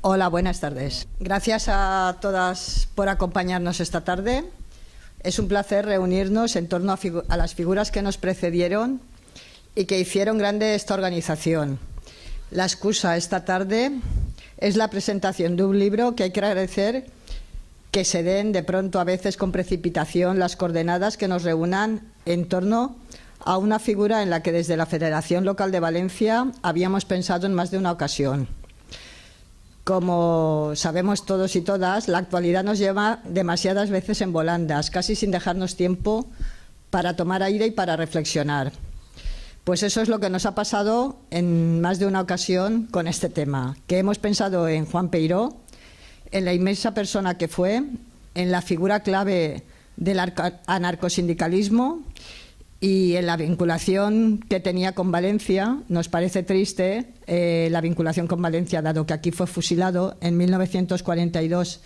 Hola, buenas tardes. Gracias a todas por acompañarnos esta tarde. Es un placer reunirnos en torno a las figuras que nos precedieron y que hicieron grande esta organización. La excusa esta tarde es la presentación de un libro que hay que agradecer que se den de pronto, a veces con precipitación, las coordenadas que nos reúnan en torno a una figura en la que desde la Federación Local de Valencia habíamos pensado en más de una ocasión. Como sabemos todos y todas, la actualidad nos lleva demasiadas veces en volandas, casi sin dejarnos tiempo para tomar aire y para reflexionar. Pues eso es lo que nos ha pasado en más de una ocasión con este tema, que hemos pensado en Juan Peiró, en la inmensa persona que fue, en la figura clave del anarcosindicalismo y en la vinculación que tenía con Valencia. Nos parece triste la vinculación con Valencia, dado que aquí fue fusilado en 1942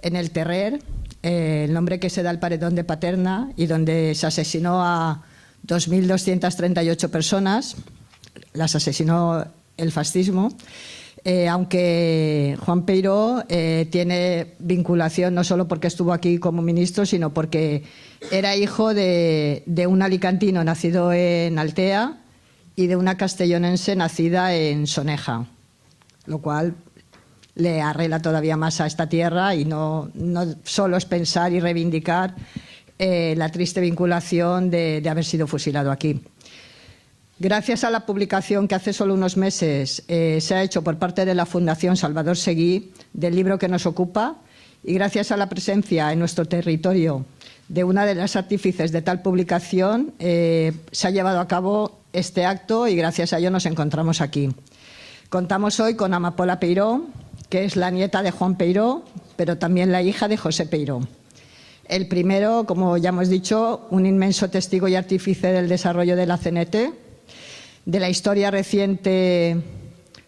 en el Terrer, el nombre que se da al paredón de Paterna, y donde se asesinó a 2.238 personas, las asesinó el fascismo. Aunque Juan Peiró tiene vinculación no solo porque estuvo aquí como ministro, sino porque era hijo de un alicantino nacido en Altea y de una castellonense nacida en Soneja, lo cual le arregla todavía más a esta tierra, y no solo es pensar y reivindicar la triste vinculación de haber sido fusilado aquí. Gracias a la publicación que hace solo unos meses se ha hecho por parte de la Fundación Salvador Seguí del libro que nos ocupa, y gracias a la presencia en nuestro territorio de una de las artífices de tal publicación, se ha llevado a cabo este acto y gracias a ello nos encontramos aquí. Contamos hoy con Amapola Peiró, que es la nieta de Juan Peiró, pero también la hija de José Peiró. El primero, como ya hemos dicho, un inmenso testigo y artífice del desarrollo de la CNT, de la historia reciente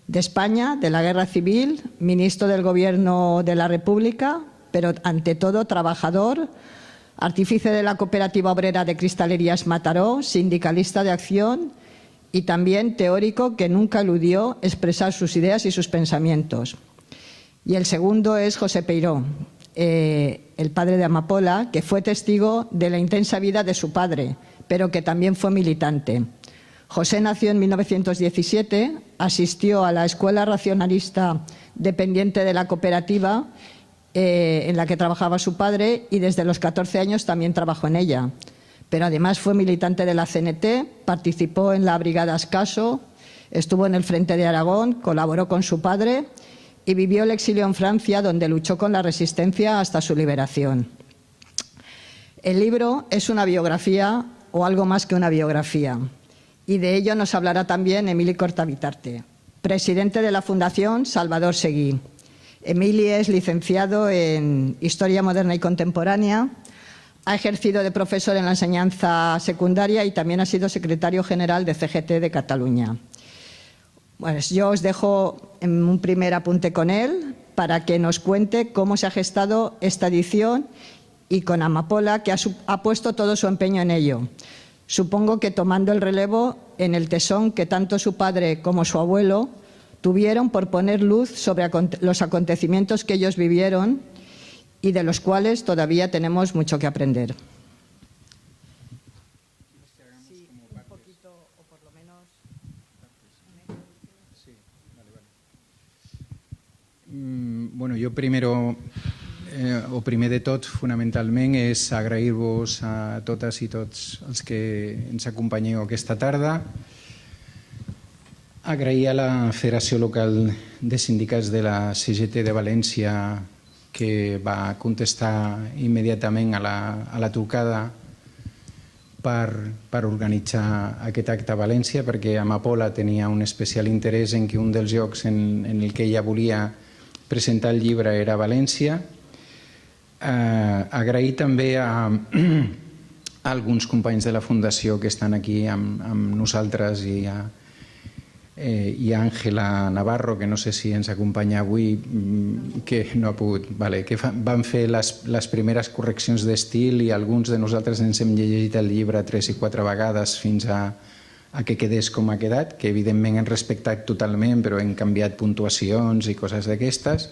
de España, de la Guerra Civil, ministro del Gobierno de la República, pero ante todo trabajador, artífice de la Cooperativa Obrera de Cristalerías Mataró, sindicalista de acción y también teórico que nunca eludió expresar sus ideas y sus pensamientos. Y el segundo es José Peiró, el padre de Amapola, que fue testigo de la intensa vida de su padre, pero que también fue militante. José nació en 1917, asistió a la escuela racionalista dependiente de la cooperativa en la que trabajaba su padre, y desde los 14 años también trabajó en ella. Pero además fue militante de la CNT, participó en la Brigada Ascaso, estuvo en el Frente de Aragón, colaboró con su padre y vivió el exilio en Francia, donde luchó con la resistencia hasta su liberación. El libro es una biografía o algo más que una biografía. Y de ello nos hablará también Emili Cortavitarte, presidente de la Fundación Salvador Seguí. Emili es licenciado en Historia Moderna y Contemporánea, ha ejercido de profesor en la enseñanza secundaria y también ha sido secretario general de CGT de Cataluña. Bueno, yo os dejo un primer apunte con él para que nos cuente cómo se ha gestado esta edición, y con Amapola, que ha puesto todo su empeño en ello. Supongo que tomando el relevo en el tesón que tanto su padre como su abuelo tuvieron por poner luz sobre los acontecimientos que ellos vivieron y de los cuales todavía tenemos mucho que aprender. Sí, un poquito, o por lo menos... Sí, vale. Bueno, jo primero... o primer de tot, fonamentalment, és agrair-vos a totes i tots els que ens acompanyeu aquesta tarda, agrair a la Federació Local de Sindicats de la CGT de València, que va contestar immediatament a la trucada per organitzar aquest acte a València, perquè Amapola tenia un especial interès en que un dels llocs en el que ella volia presentar el llibre era València. Agrair també a alguns companys de la Fundació que estan aquí amb nosaltres, i a Àngela Navarro, que no sé si ens acompanya avui, que no ha pogut, que van fer les primeres correccions d'estil, i alguns de nosaltres ens hem llegit el llibre 3 i 4 vegades fins a que quedés com ha quedat, que evidentment hem respectat totalment, però hem canviat puntuacions i coses d'aquestes.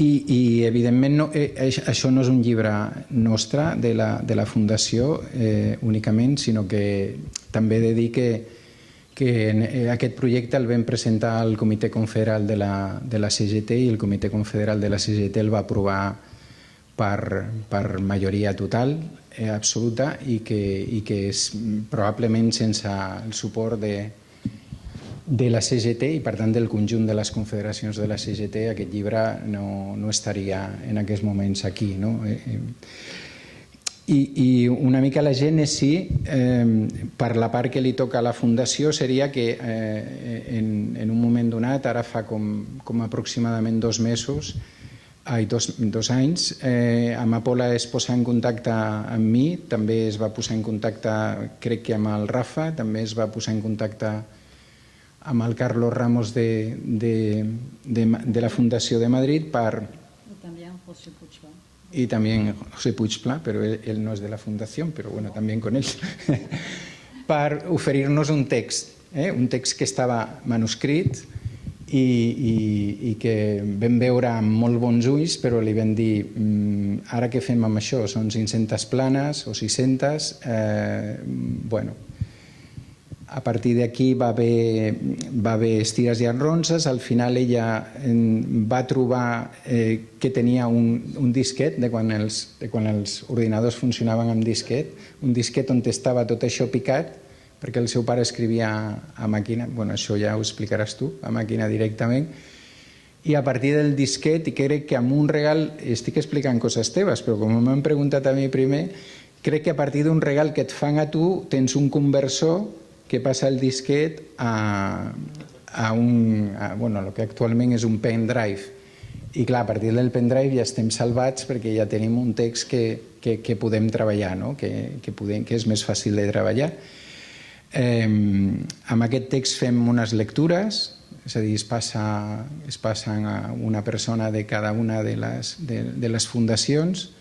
I evidentment, això no és un llibre nostre de la Fundació únicament, sinó que també he de dir que aquest projecte el vam presentar al Comitè Confederal de la CGT i el Comitè Confederal de la CGT el va aprovar per majoria total, absoluta, i que és probablement sense el suport de la CGT i per tant del conjunt de les confederacions de la CGT aquest llibre no estaria en aquests moments aquí. I una mica la gènesi, per la part que li toca a la Fundació, seria que en un moment donat, ara fa com aproximadament 2 mesos, 2 anys, Amapola es posa en contacte amb mi, també es va posar en contacte, crec que amb el Rafa, també es va posar en contacte amb el Carlos Ramos de la Fundació de Madrid y también José Puigpla, pero él no es de la Fundación, pero bueno, también con él, per oferir-nos un text que estava manuscrit i que vam veure amb molt bons ulls, però li vam dir, ara què fem amb això? Són 500 planes o 600? Bueno, a partir d'aquí va haver estires i arronses. Al final ella va trobar que tenia un disquet de quan els ordinadors funcionaven amb disquet, un disquet on estava tot això picat, perquè el seu pare escrivia a màquina, bueno, això ja ho explicaràs tu, a màquina directament, i a partir del disquet, i crec que amb un regal, estic explicant coses teves, però com m'han preguntat a mi primer, crec que a partir d'un regal que et fan a tu, tens un conversor que passa el disquet a el que actualment és un pendrive. I clar, a partir del pendrive ja estem salvats perquè ja tenim un text que podem treballar, que és més fàcil de treballar. Amb aquest text fem unes lectures, és a dir, es passen a una persona de cada una de les fundacions.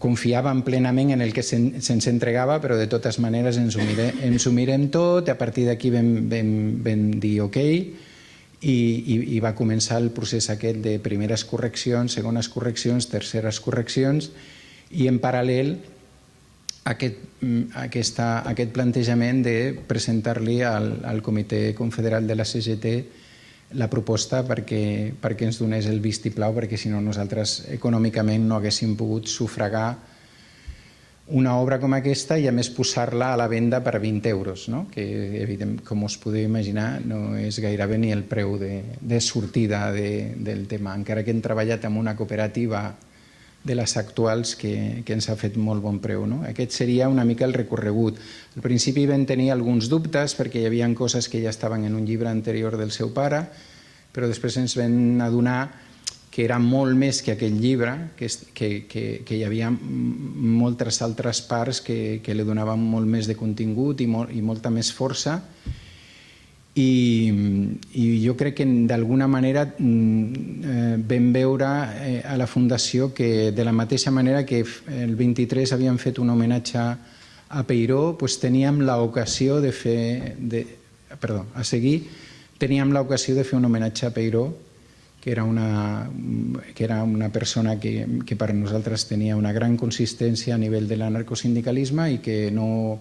Confiàvem plenament en el que se'ns entregava, però de totes maneres ens ho mirem tot, a partir d'aquí vam dir ok, i va començar el procés aquest de primeres correccions, segones correccions, terceres correccions, i en paral·lel aquest plantejament de presentar-li al Comitè Confederal de la CGT la proposta perquè ens donés el vistiplau, perquè si no nosaltres econòmicament no haguéssim pogut sufragar una obra com aquesta i a més posar-la a la venda per 20 euros, que evidentment, com us podeu imaginar, no és gairebé ni el preu de sortida del tema, encara que hem treballat amb una cooperativa de les actuals que ens ha fet molt bon preu. Aquest seria una mica el recorregut. Al principi vam tenir alguns dubtes perquè hi havia coses que ja estaven en un llibre anterior del seu pare, però després ens vam adonar que era molt més que aquell llibre, que hi havia moltes altres parts que li donaven molt més de contingut i molta més força. I jo crec que d'alguna manera vam veure a la Fundació que de la mateixa manera que el 23 havíem fet un homenatge a Peiró, teníem l'ocasió de fer un homenatge a Peiró, que era una persona que per nosaltres tenia una gran consistència a nivell de l'anarcosindicalisme i que no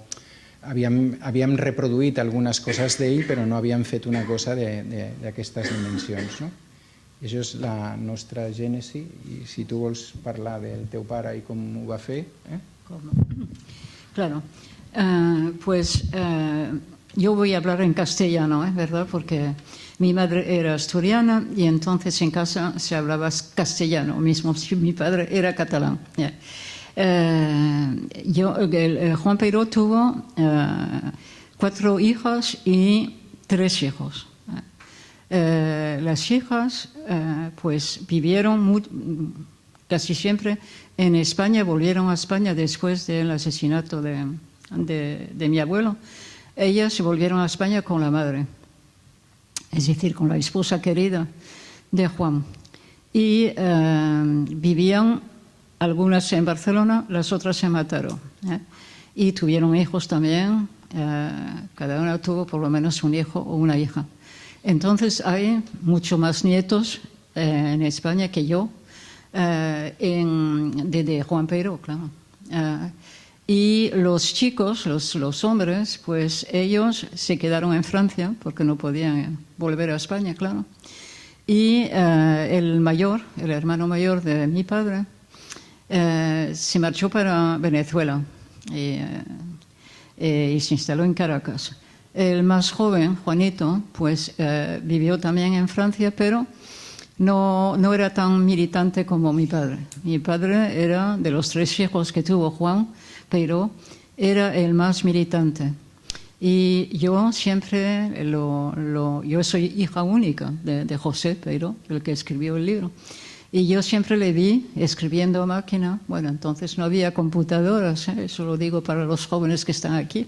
havíem reproduït algunes coses d'ell, però no havíem fet una cosa d'aquestes dimensions. I això és la nostra gènesi, i si tu vols parlar del teu pare i com ho va fer. Claro, pues yo voy a hablar en castellano, ¿verdad? Porque mi madre era asturiana y entonces en casa se hablaba castellano, mismo si mi padre era catalán. Juan Peiró tuvo 4 hijas y 3 hijos. Las hijas pues vivieron casi siempre en España, volvieron a España después del asesinato de mi abuelo. Ellas se volvieron a España con la madre, es decir, con la esposa querida de Juan. Y vivían algunas en Barcelona, las otras en Mataró. y tuvieron hijos también. Cada uno tuvo por lo menos un hijo o una hija. Entonces hay mucho más nietos en España que yo, de Juan Peiró, claro. Y los chicos, los hombres, pues ellos se quedaron en Francia porque no podían volver a España, claro. Y el mayor, el hermano mayor de mi padre, se marchó para Venezuela y se instaló en Caracas. El más joven, Juanito, pues vivió también en Francia, pero no era tan militante como mi padre. Mi padre era, de los 3 hijos que tuvo Juan Peiró, era el más militante. Y yo siempre, yo soy hija única de José Peiró, el que escribió el libro. Y yo siempre le vi escribiendo a máquina. Bueno, entonces no había computadoras, eso lo digo para los jóvenes que están aquí.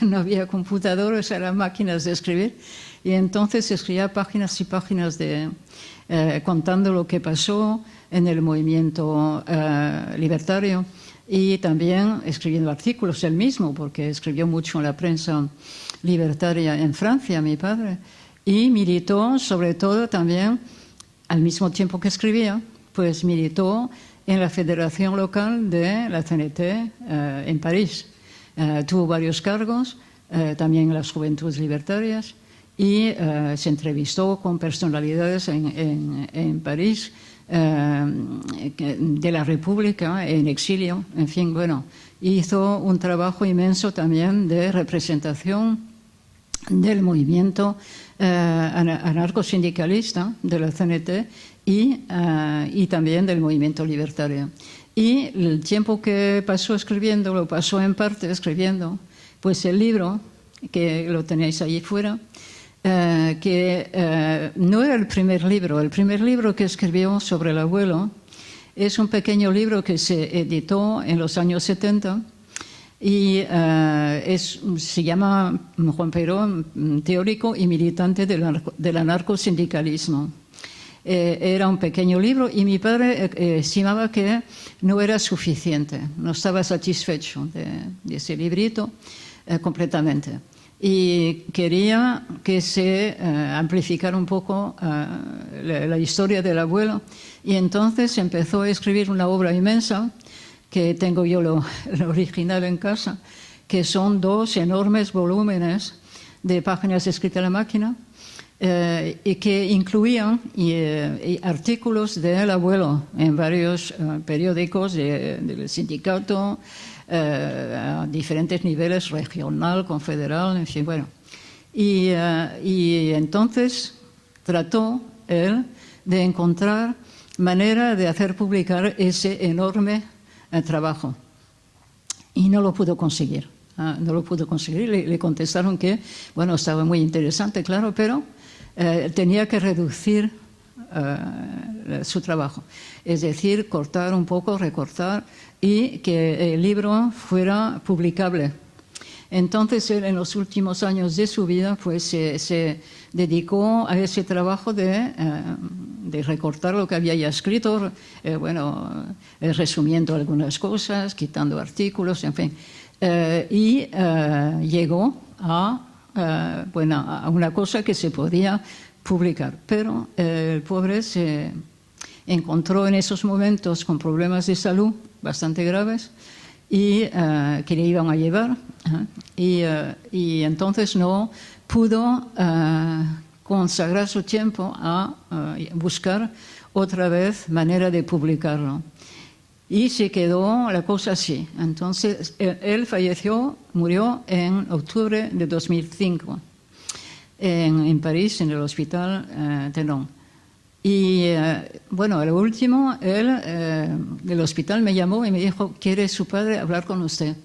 No había computadoras, eran máquinas de escribir. Y entonces escribía páginas y páginas contando lo que pasó en el movimiento libertario. Y también escribiendo artículos él mismo, porque escribió mucho en la prensa libertaria en Francia, mi padre. Y militó, sobre todo, también, al mismo tiempo que escribía, pues militó en la federación local de la CNT en París. Tuvo varios cargos, también en las Juventudes Libertarias, y se entrevistó con personalidades en París, de la República, en exilio, en fin, bueno, hizo un trabajo inmenso también de representación del movimiento anarcosindicalista de la CNT y también del movimiento libertario. Y el tiempo que pasó escribiendo, lo pasó en parte escribiendo, pues el libro, que lo tenéis allí fuera, que no era el primer libro que escribió sobre el abuelo, es un pequeño libro que se editó en los años 70 y se llama Juan Peiró, teórico y militante del anarcosindicalismo. Era un pequeño libro y mi padre estimaba que no era suficiente, no estaba satisfecho de ese librito completamente. Y quería que se amplificara un poco la historia del abuelo. Y entonces empezó a escribir una obra inmensa, que tengo yo el original en casa, que son 2 enormes volúmenes de páginas escritas a la máquina, y que incluían artículos del abuelo en varios periódicos del sindicato, a diferentes niveles, regional, confederal, en fin, bueno. Y entonces trató él de encontrar manera de hacer publicar ese enorme trabajo. Y no lo pudo conseguir. No lo pudo conseguir. Le contestaron que, bueno, estaba muy interesante, claro, pero tenía que reducir su trabajo. Es decir, cortar un poco, recortar, y que el libro fuera publicable. Entonces, él, en los últimos años de su vida, pues se dedicó a ese trabajo de recortar lo que había ya escrito, resumiendo algunas cosas, quitando artículos, en fin. Y llegó a una cosa que se podía publicar. Pero el pobre se encontró en esos momentos con problemas de salud bastante graves y que le iban a llevar, y entonces no pudo consagrar su tiempo a buscar otra vez manera de publicarlo. Y se quedó la cosa así. Entonces, él murió en octubre de 2005 en París, en el hospital Tenon. Y bueno, al último, él del hospital me llamó y me dijo: ¿quiere su padre hablar con usted?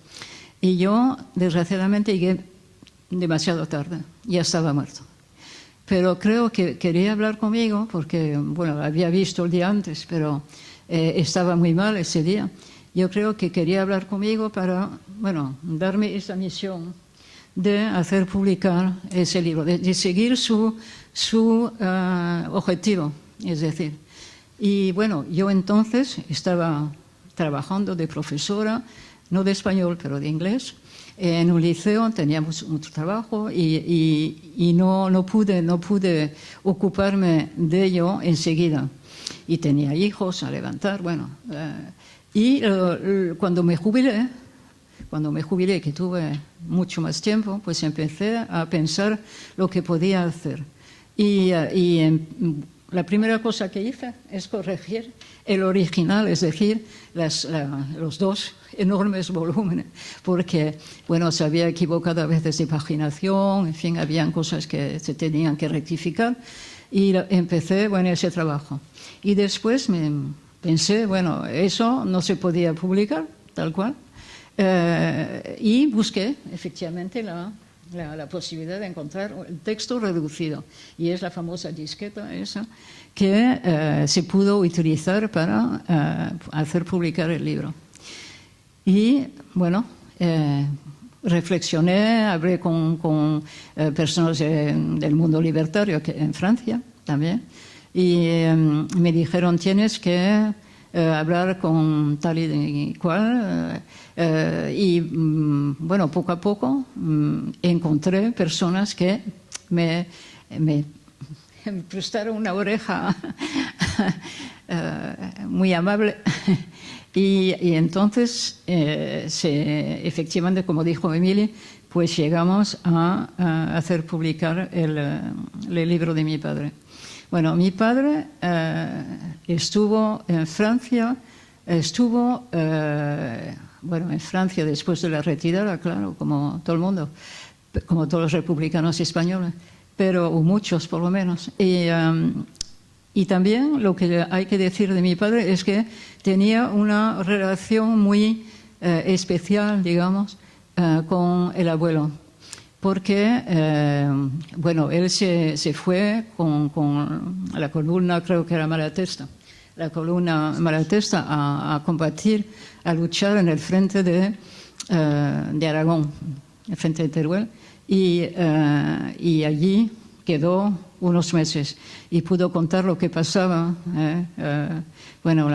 Y yo, desgraciadamente, llegué demasiado tarde, ya estaba muerto. Pero creo que quería hablar conmigo porque, bueno, había visto el día antes, pero estaba muy mal ese día. Yo creo que quería hablar conmigo para, bueno, darme esa misión de hacer publicar ese libro, de seguir su objetivo, es decir. Y bueno, yo entonces estaba trabajando de profesora no de español, pero de inglés. En un liceo teníamos mucho trabajo y no pude ocuparme de ello enseguida. Y tenía hijos a levantar, bueno. Cuando me jubilé, que tuve mucho más tiempo, pues empecé a pensar lo que podía hacer. La primera cosa que hice es corregir el original, es decir, los dos enormes volúmenes, porque, bueno, se había equivocado a veces de paginación, en fin, habían cosas que se tenían que rectificar, y empecé, bueno, ese trabajo. Y después me pensé, bueno, eso no se podía publicar, tal cual, y busqué, efectivamente, la posibilidad de encontrar el texto reducido, y es la famosa disqueta esa que se pudo utilizar para hacer publicar el libro. Y bueno, reflexioné, hablé con personas del mundo libertario en Francia también, y me dijeron, tienes que hablar con tal y cual, y bueno, poco a poco encontré personas que me prestaron una oreja muy amable y entonces efectivamente, como dijo Emily, pues llegamos a hacer publicar el libro de mi padre. Bueno, mi padre estuvo en Francia, en Francia después de la retirada, claro, como todo el mundo, como todos los republicanos españoles, pero muchos por lo menos. Y también lo que hay que decir de mi padre es que tenía una relación muy especial, digamos, con el abuelo. Porque, bueno, él se fue con la columna, creo que era Malatesta, la columna Malatesta a combatir, a luchar en el frente de Aragón, el frente de Teruel, y allí quedó unos meses y pudo contar lo que pasaba, bueno,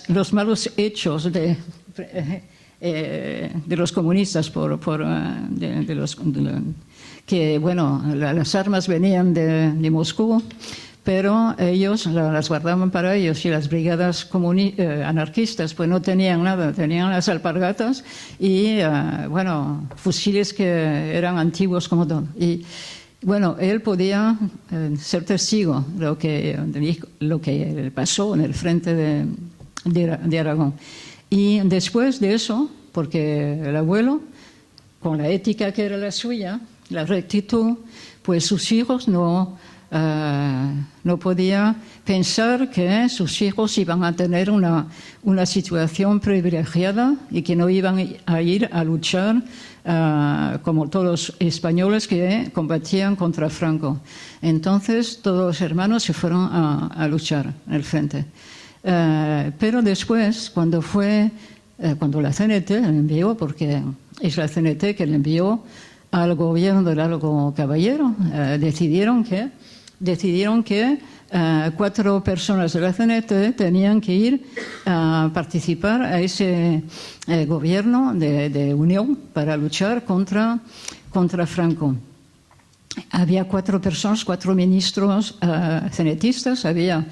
los malos hechos de los comunistas que bueno, las armas venían de Moscú, pero ellos las guardaban para ellos, y las brigadas anarquistas pues no tenían nada, tenían las alpargatas y bueno, fusiles que eran antiguos como todo. Y bueno, él podía ser testigo de lo que pasó en el frente de Aragón. Y después de eso, porque el abuelo, con la ética que era la suya, la rectitud, pues sus hijos no podía pensar que sus hijos iban a tener una situación privilegiada y que no iban a ir a luchar como todos los españoles que combatían contra Franco. Entonces todos los hermanos se fueron a luchar en el frente. Pero después, cuando la CNT le envió, porque es la CNT que le envió al gobierno de Largo Caballero, decidieron que 4 personas de la CNT tenían que ir a participar a ese gobierno de unión para luchar contra Franco. Había 4 personas, 4 ministros cenetistas. Había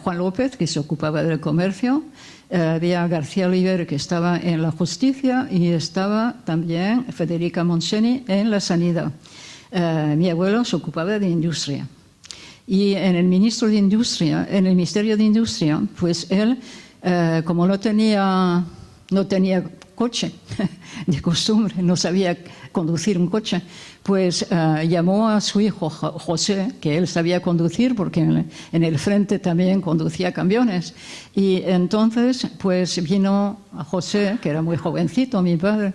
Juan López, que se ocupaba del comercio, había García Oliver, que estaba en la justicia, y estaba también Federica Monseni en la sanidad. Mi abuelo se ocupaba de industria. Y en el Ministerio de Industria, pues él, como no tenía coche de costumbre, no sabía conducir un coche, pues llamó a su hijo José, que él sabía conducir porque en el frente también conducía camiones. Y entonces pues vino a José, que era muy jovencito, mi padre,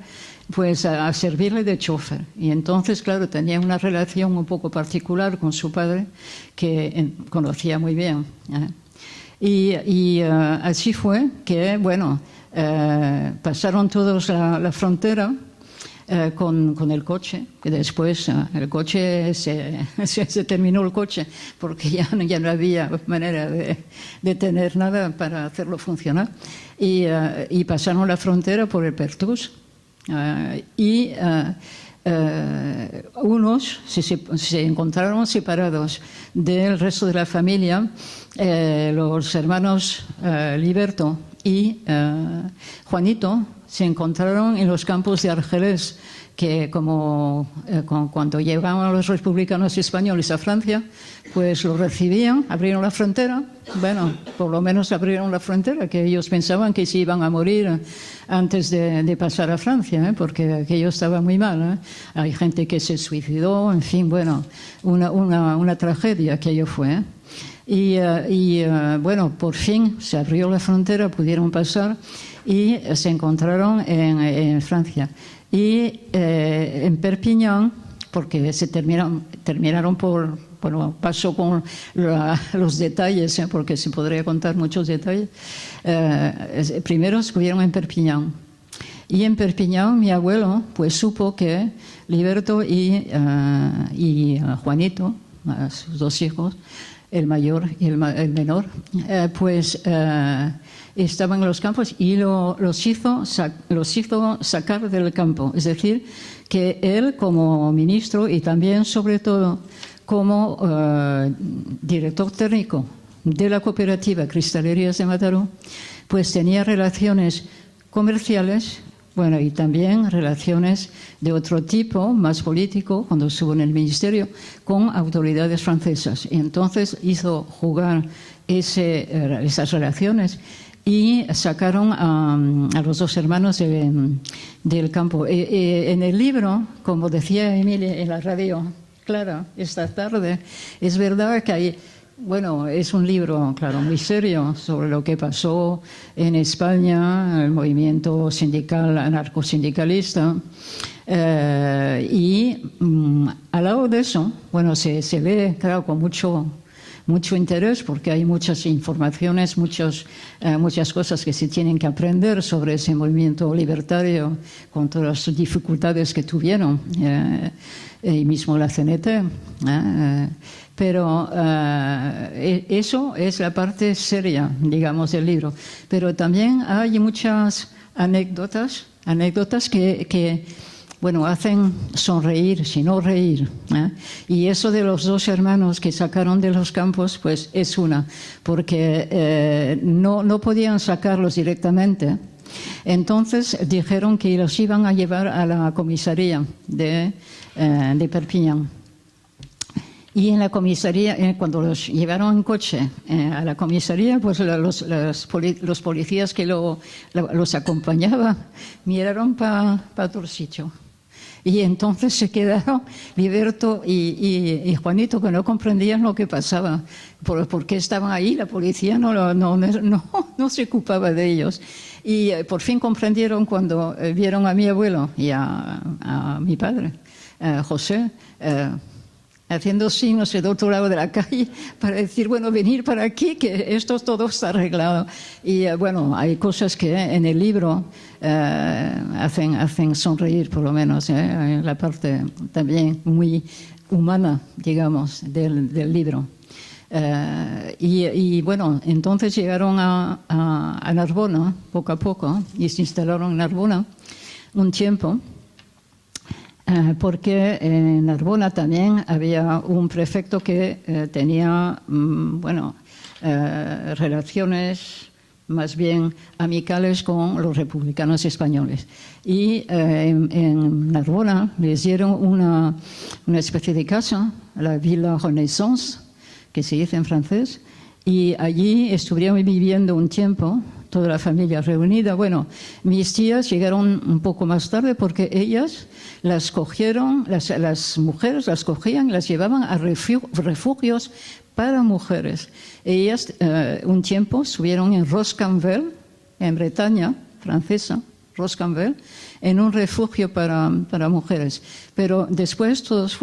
pues a servirle de chofer. Y entonces, claro, tenía una relación un poco particular con su padre que conocía muy bien. Y así fue que, bueno, pasaron todos la frontera con el coche, que después el coche se terminó el coche porque ya no había manera de tener nada para hacerlo funcionar. Y pasaron la frontera por el Pertús. Unos se encontraron separados del resto de la familia, los hermanos Liberto y Juanito se encontraron en los campos de Argelés, que cuando llegaban los republicanos españoles a Francia, pues los recibían, abrieron la frontera, bueno, por lo menos abrieron la frontera, que ellos pensaban que se iban a morir antes de pasar a Francia, porque aquello estaba muy mal, Hay gente que se suicidó, en fin, bueno, una tragedia aquello fue, bueno, por fin se abrió la frontera, pudieron pasar y se encontraron en Francia. Y en Perpiñán, porque se terminaron por, bueno, paso con los detalles, porque se podría contar muchos detalles. Primero estuvieron en Perpiñán. Y en Perpiñán mi abuelo pues supo que Liberto y Juanito, sus dos hijos, el mayor y el menor, estaban en los campos y los hizo sacar del campo. Es decir, que él como ministro y también, sobre todo, como director técnico de la cooperativa Cristalerías de Mataró, pues tenía relaciones comerciales, bueno, y también relaciones de otro tipo, más político, cuando estuvo en el ministerio, con autoridades francesas. Y entonces hizo jugar esas relaciones y sacaron a los dos hermanos del campo. En el libro, como decía Emilia en la radio, Clara, esta tarde, es verdad que hay... Bueno, es un libro, claro, muy serio sobre lo que pasó en España, el movimiento sindical, anarcosindicalista. Al lado de eso, bueno, se lee, claro, con mucho interés, porque hay muchas informaciones, muchas cosas que se tienen que aprender sobre ese movimiento libertario, con todas las dificultades que tuvieron, y mismo la CNT. Pero eso es la parte seria, digamos, del libro. Pero también hay muchas anécdotas que bueno, hacen sonreír, si no reír. Y eso de los dos hermanos que sacaron de los campos, pues es una, porque no podían sacarlos directamente. Entonces dijeron que los iban a llevar a la comisaría de Perpiñán. Y en la comisaría, cuando los llevaron en coche a la comisaría, pues los policías que los acompañaban miraron para otro sitio. Y entonces se quedaron Liberto y Juanito, que no comprendían lo que pasaba, por qué estaban ahí. La policía no se ocupaba de ellos. Y por fin comprendieron cuando vieron a mi abuelo y a mi padre, José, haciendo signos del otro lado de la calle para decir, bueno, venir para aquí, que esto todo está arreglado. Y bueno, hay cosas que en el libro hacen sonreír, por lo menos, la parte también muy humana, digamos, del libro. Y bueno, entonces llegaron a Narbona, poco a poco, y se instalaron en Narbona un tiempo. Porque en Narbona también había un prefecto que tenía, relaciones más bien amicales con los republicanos españoles. Y en Narbona les dieron una especie de casa, la Villa Renaissance, que se dice en francés, y allí estuvieron viviendo un tiempo, toda la familia reunida. Bueno, mis tías llegaron un poco más tarde porque ellas las cogieron, las mujeres las cogían y las llevaban a refugios para mujeres. Ellas un tiempo estuvieron en Roscanvel, en Bretaña francesa, Roscanvel, en un refugio para mujeres. Pero después todos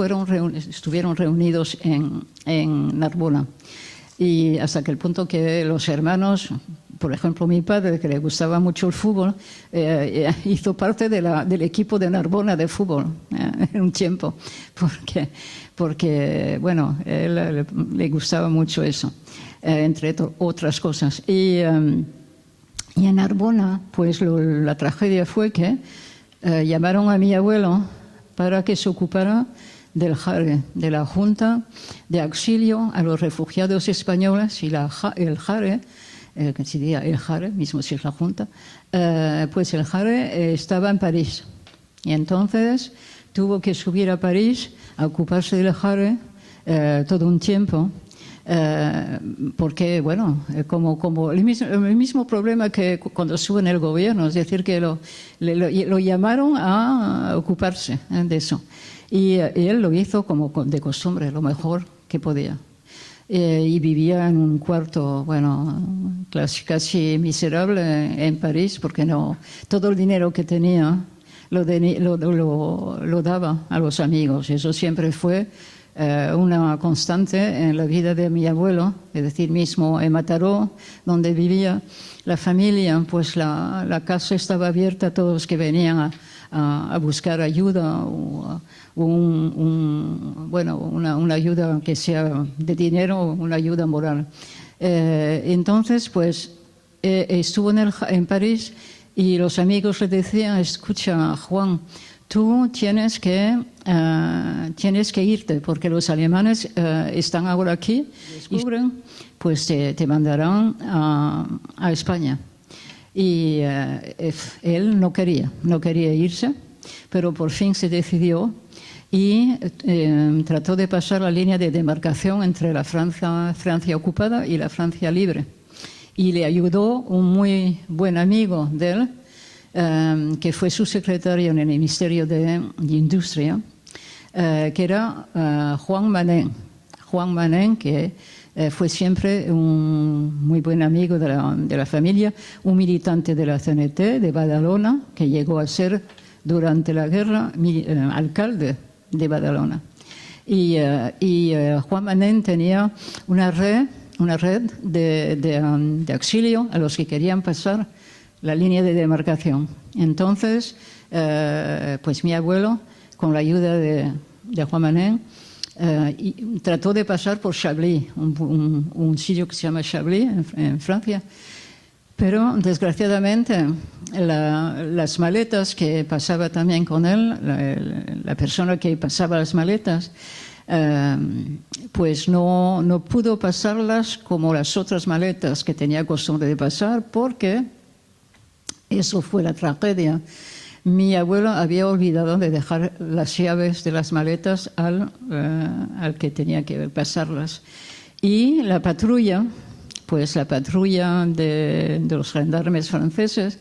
estuvieron reunidos en Narbona. Y hasta que el punto que los hermanos por ejemplo, mi padre, que le gustaba mucho el fútbol, hizo parte del equipo de Narbona de fútbol en un tiempo, porque bueno, él le gustaba mucho eso, entre otras cosas. Y en Narbona, pues la tragedia fue que llamaron a mi abuelo para que se ocupara del JARE, de la Junta de Auxilio a los Refugiados Españoles, y el JARE, que sería el JARE, mismo si es la Junta, pues el JARE estaba en París. Y entonces tuvo que subir a París a ocuparse del JARE todo un tiempo, porque, bueno, como el mismo problema que cuando estuvo en el gobierno, es decir, que lo llamaron a ocuparse de eso. Y él lo hizo como de costumbre, lo mejor que podía. Y vivía en un cuarto, bueno, casi miserable en París, porque no, todo el dinero que tenía lo daba a los amigos. Eso siempre fue una constante en la vida de mi abuelo, es decir, mismo en Mataró, donde vivía la familia, pues la casa estaba abierta a todos los que venían a buscar ayuda o una ayuda que sea de dinero o una ayuda moral. Entonces, pues estuvo en París y los amigos le decían: escucha, Juan, tú tienes que irte porque los alemanes están ahora aquí, descubren, pues te mandarán a España. Y él no quería irse, pero por fin se decidió y trató de pasar la línea de demarcación entre la Francia ocupada y la Francia libre. Y le ayudó un muy buen amigo de él, que fue su secretario en el Ministerio de Industria, que era Juan Manén. Juan Manén, que fue siempre un muy buen amigo de la familia, un militante de la CNT de Badalona, que llegó a ser durante la guerra alcalde de Badalona. Y Juan Manén tenía una red de auxilio a los que querían pasar la línea de demarcación. Entonces, pues mi abuelo, con la ayuda de Juan Manén, trató de pasar por Chablis, un sitio que se llama Chablis, en Francia. Pero, desgraciadamente, las maletas que pasaba también con él, la persona que pasaba las maletas, pues no pudo pasarlas como las otras maletas que tenía costumbre de pasar, porque eso fue la tragedia. Mi abuelo había olvidado de dejar las llaves de las maletas al que tenía que pasarlas. Y la patrulla, pues la patrulla de los gendarmes franceses,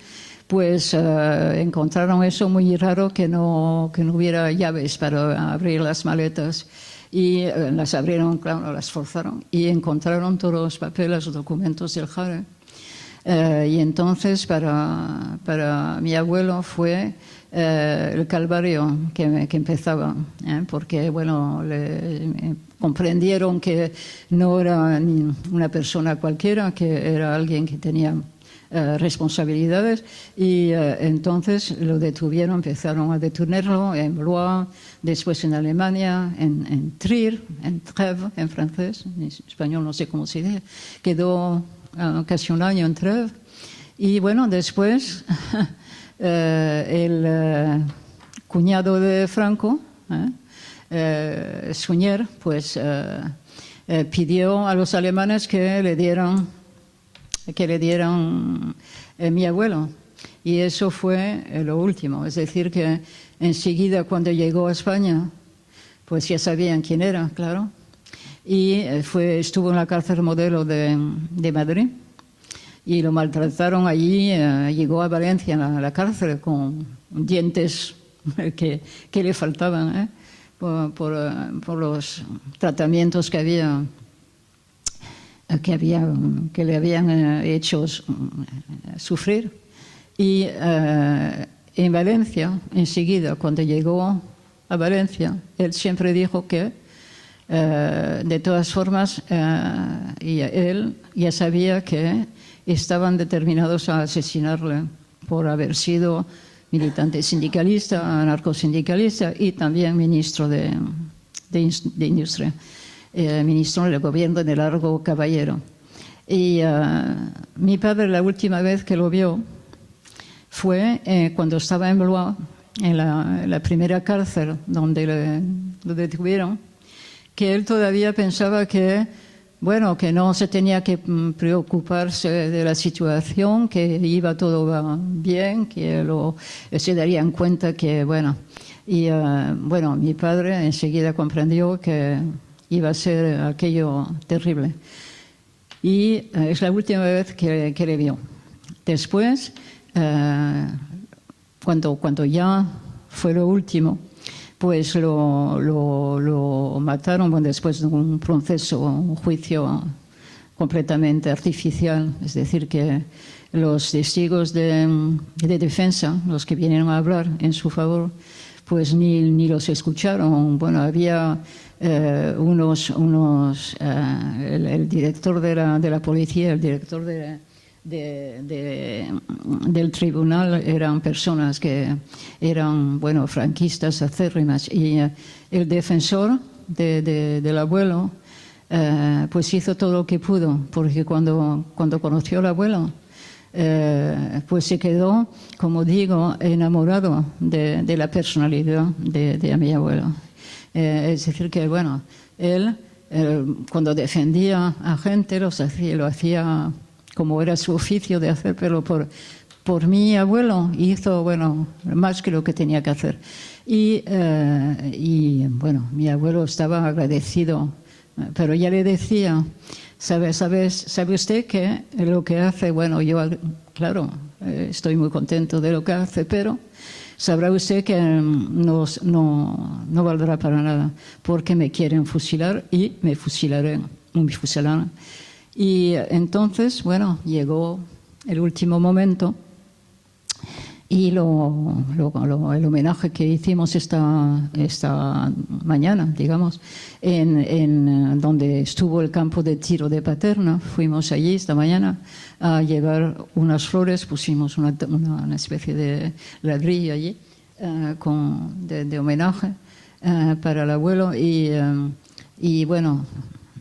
pues encontraron eso muy raro, que no hubiera llaves para abrir las maletas. Y las abrieron, claro, las forzaron. Y encontraron todos los papeles, los documentos del JARE. Y entonces para mi abuelo fue el calvario que empezaba, porque bueno, comprendieron que no era una persona cualquiera, que era alguien que tenía responsabilidades, y entonces lo detuvieron, empezaron a detenerlo en Blois, después en Alemania, en Trier, en Trèves, en francés, en español no sé cómo se dice, quedó casi un año en Trèves. Y bueno, después el cuñado de Franco, Suñer, pues pidió a los alemanes que le dieran mi abuelo. Y eso fue lo último. Es decir, que enseguida, cuando llegó a España, pues ya sabían quién era, claro. Y estuvo en la cárcel modelo de Madrid y lo maltrataron allí. Llegó a Valencia, a la cárcel, con dientes que le faltaban, por los tratamientos que le habían hecho sufrir. Y en Valencia, enseguida, cuando llegó a Valencia, él siempre dijo que de todas formas, y él ya sabía que estaban determinados a asesinarle por haber sido militante sindicalista, anarcosindicalista y también ministro de Industria, ministro del gobierno de Largo Caballero. Y mi padre, la última vez que lo vio fue cuando estaba en Blois, en la primera cárcel donde lo detuvieron, que él todavía pensaba que, bueno, que no se tenía que preocuparse de la situación, que iba todo bien, que se darían cuenta que, bueno. Y, bueno, mi padre enseguida comprendió que iba a ser aquello terrible. Y es la última vez que le vio. Después, cuando ya fue lo último, pues lo mataron, bueno, después de un proceso, un juicio completamente artificial. Es decir, que los testigos de defensa, los que vinieron a hablar en su favor, pues ni los escucharon. Bueno, había el director de la policía, el director del tribunal, eran personas que eran, bueno, franquistas acérrimas, y el defensor del abuelo pues hizo todo lo que pudo, porque cuando conoció al abuelo pues se quedó, como digo, enamorado de la personalidad de mi abuelo. Es decir, que bueno, él cuando defendía a gente lo hacía como era su oficio de hacer, pero por mi abuelo hizo, bueno, más que lo que tenía que hacer. Y bueno, mi abuelo estaba agradecido, pero ya le decía, ¿sabe usted que lo que hace? Bueno, yo, claro, estoy muy contento de lo que hace, pero sabrá usted que no valdrá para nada, porque me quieren fusilar y me fusilarán. Y entonces, bueno, llegó el último momento y el homenaje que hicimos esta mañana, digamos, en donde estuvo el campo de tiro de Paterna. Fuimos allí esta mañana a llevar unas flores, pusimos una especie de ladrillo allí de homenaje para el abuelo y bueno,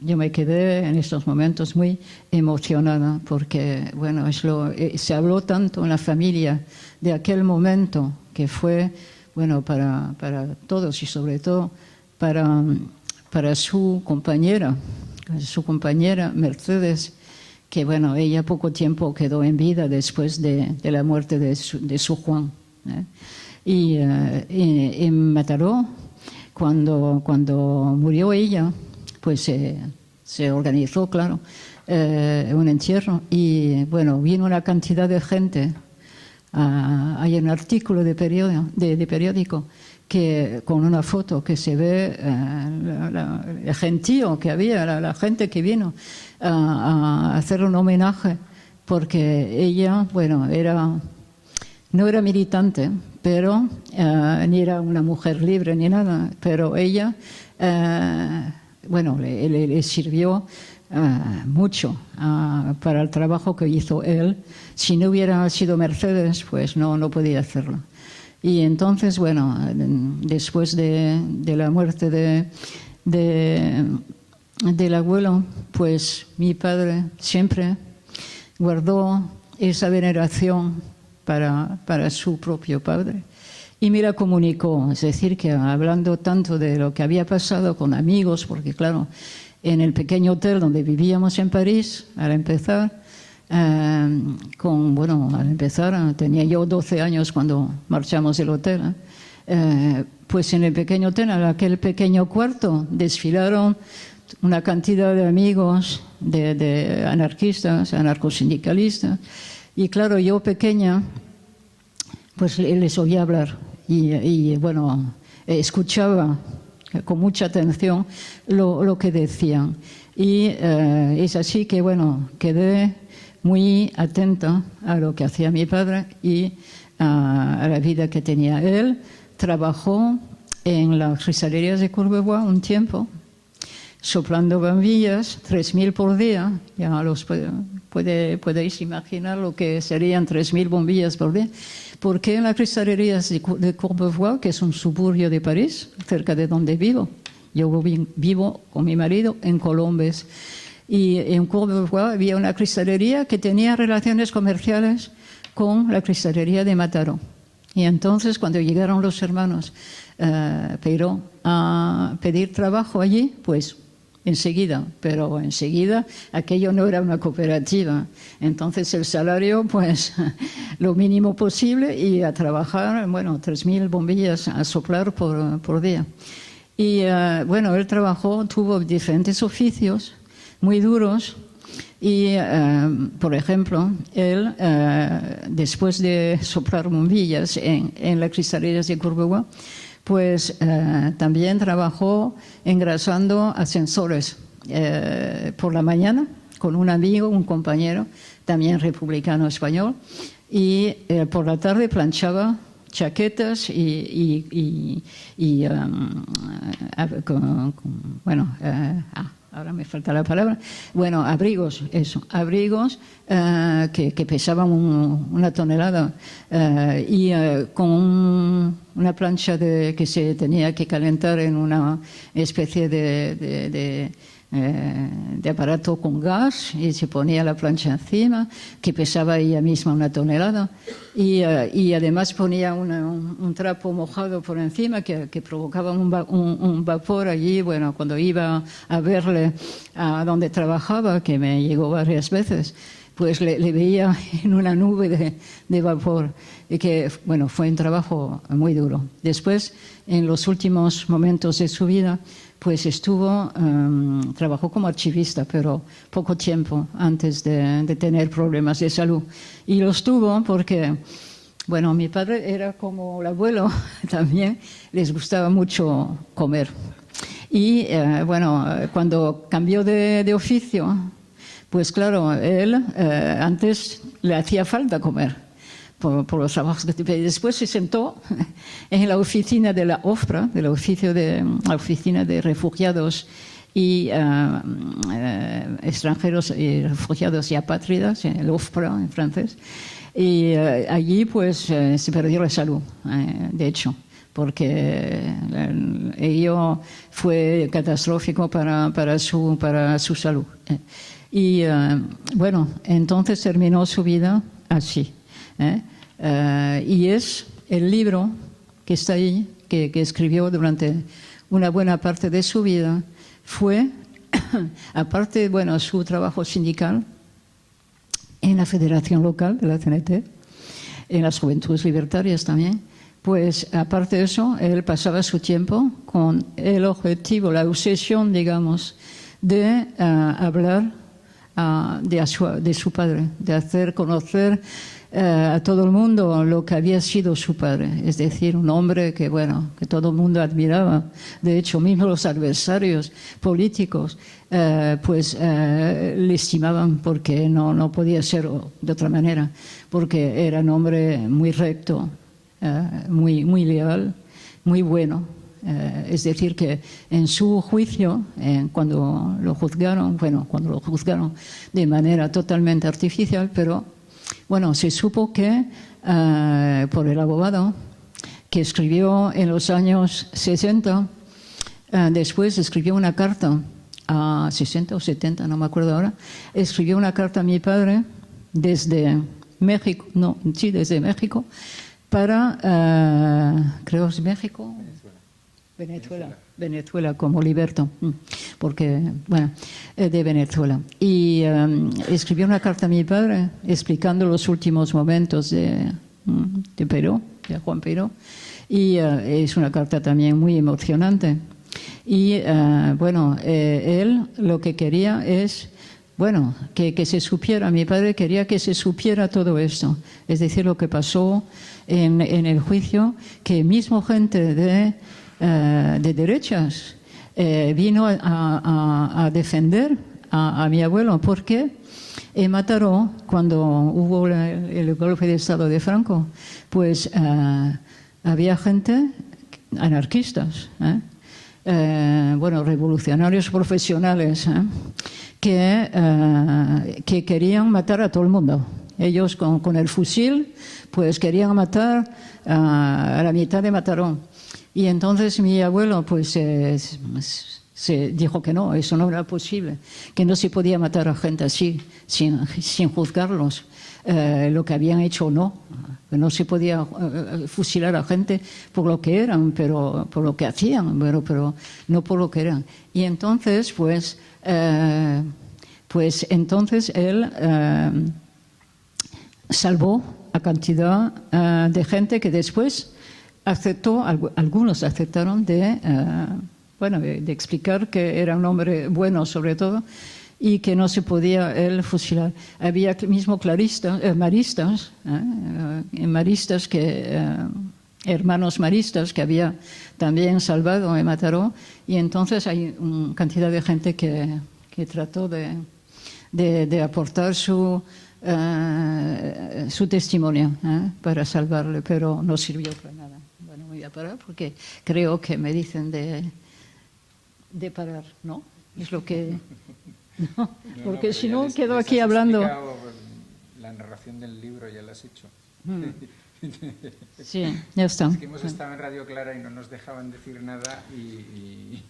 yo me quedé en estos momentos muy emocionada porque, bueno, se habló tanto en la familia de aquel momento que fue, bueno, para todos y sobre todo para su compañera Mercedes, que, bueno, ella poco tiempo quedó en vida después de la muerte de su Juan. Y en Mataró, cuando murió ella, pues se organizó, claro, un entierro y, bueno, vino una cantidad de gente. Hay un artículo de periódico que con una foto que se ve el gentío que había, la gente que vino a hacer un homenaje, porque ella, bueno, no era militante, pero ni era una mujer libre ni nada, pero ella, bueno, le sirvió mucho para el trabajo que hizo él. Si no hubiera sido Mercedes, pues no podía hacerlo. Y entonces, bueno, después de la muerte del abuelo, pues mi padre siempre guardó esa veneración para su propio padre. Y me la comunicó, es decir, que hablando tanto de lo que había pasado con amigos, porque claro, en el pequeño hotel donde vivíamos en París, al empezar, tenía yo 12 años cuando marchamos del hotel, pues en el pequeño hotel, en aquel pequeño cuarto, desfilaron una cantidad de amigos, de anarquistas, anarcosindicalistas, y claro, yo pequeña, pues les oía hablar y bueno, escuchaba con mucha atención lo que decían. Y es así que, bueno, quedé muy atenta a lo que hacía mi padre y a la vida que tenía. Él trabajó en las cristalerías de Courbevoie un tiempo, soplando bombillas, 3.000 por día. Ya podéis imaginar lo que serían 3.000 bombillas por día. Porque en las cristalerías de Courbevoie, que es un suburbio de París, cerca de donde vivo, yo vivo con mi marido en Colombes, y en Courbevoie había una cristalería que tenía relaciones comerciales con la cristalería de Mataró. Y entonces, cuando llegaron los hermanos Peiró a pedir trabajo allí, pues enseguida, pero enseguida aquello no era una cooperativa. Entonces el salario, pues lo mínimo posible y a trabajar, bueno, 3.000 bombillas a soplar por día. Y bueno, él tuvo diferentes oficios muy duros. Y, por ejemplo, él, después de soplar bombillas en las cristalerías de Courbevoie, pues también trabajó engrasando ascensores por la mañana con un amigo, un compañero, también republicano español, y por la tarde planchaba chaquetas ahora me falta la palabra, bueno, abrigos que pesaban una tonelada con una plancha que se tenía que calentar en una especie de aparato con gas, y se ponía la plancha encima, que pesaba ella misma una tonelada, y además ponía un trapo mojado por encima que provocaba un vapor allí. Bueno, cuando iba a verle a donde trabajaba, que me llegó varias veces, pues le veía en una nube de vapor, y que, bueno, fue un trabajo muy duro. Después, en los últimos momentos de su vida, pues trabajó como archivista, pero poco tiempo antes de tener problemas de salud. Y los tuvo porque, bueno, mi padre era como el abuelo, también les gustaba mucho comer. Y, bueno, cuando cambió de oficio, pues claro, él antes le hacía falta comer por los trabajos que tenía. Después se sentó en la oficina de la OFPRA, de la oficina de refugiados y extranjeros y refugiados y apátridas, el OFPRA en francés, y allí pues se perdió la salud, de hecho, porque ello fue catastrófico para su salud. Y bueno, entonces terminó su vida así. Y es el libro que está ahí, que escribió durante una buena parte de su vida, fue, aparte, bueno, su trabajo sindical en la federación local de la CNT, en las Juventudes Libertarias también, pues aparte de eso, él pasaba su tiempo con el objetivo, la obsesión, digamos, de hablar de su padre, de hacer conocer a todo el mundo lo que había sido su padre, es decir, un hombre que, bueno, que todo el mundo admiraba. De hecho, mismo los adversarios políticos pues le estimaban, porque no podía ser de otra manera, porque era un hombre muy recto, muy leal, muy bueno. Es decir, que en su juicio, cuando lo juzgaron de manera totalmente artificial, pero bueno, se supo que por el abogado que escribió en los años 60, después escribió una carta a 60 o 70, no me acuerdo ahora, escribió una carta a mi padre desde México, para, creo que es México, Venezuela como liberto, porque, bueno, de Venezuela. Y escribió una carta a mi padre explicando los últimos momentos de Juan Peiró, y es una carta también muy emocionante. Y, bueno, él lo que quería es, bueno, que se supiera, mi padre quería que se supiera todo esto, es decir, lo que pasó en el juicio, que mismo gente de derechas vino a defender a mi abuelo, porque en Mataró, cuando hubo el golpe de Estado de Franco, pues había gente, anarquistas, bueno, revolucionarios profesionales, que querían matar a todo el mundo. Ellos con el fusil pues querían matar a la mitad de Mataró. Y entonces mi abuelo pues se dijo que no, eso no era posible, que no se podía matar a gente así sin juzgarlos. Lo que habían hecho o no, que no se podía fusilar a gente por lo que eran, pero por lo que hacían, pero no por lo que eran. Y entonces pues entonces él salvó a cantidad de gente que después aceptó, algunos aceptaron de explicar que era un hombre bueno sobre todo y que no se podía él fusilar. Había mismo maristas hermanos maristas que había también salvado en Mataró, y entonces hay una cantidad de gente que trató de aportar su testimonio para salvarle, pero no sirvió para nada. Bueno, me voy a parar porque creo que me dicen de parar, ¿no? Es lo que... No, porque si no quedo aquí hablando. La narración del libro ya la has hecho. Sí, ya está. Es que hemos estado en Radio Clara y no nos dejaban decir nada y...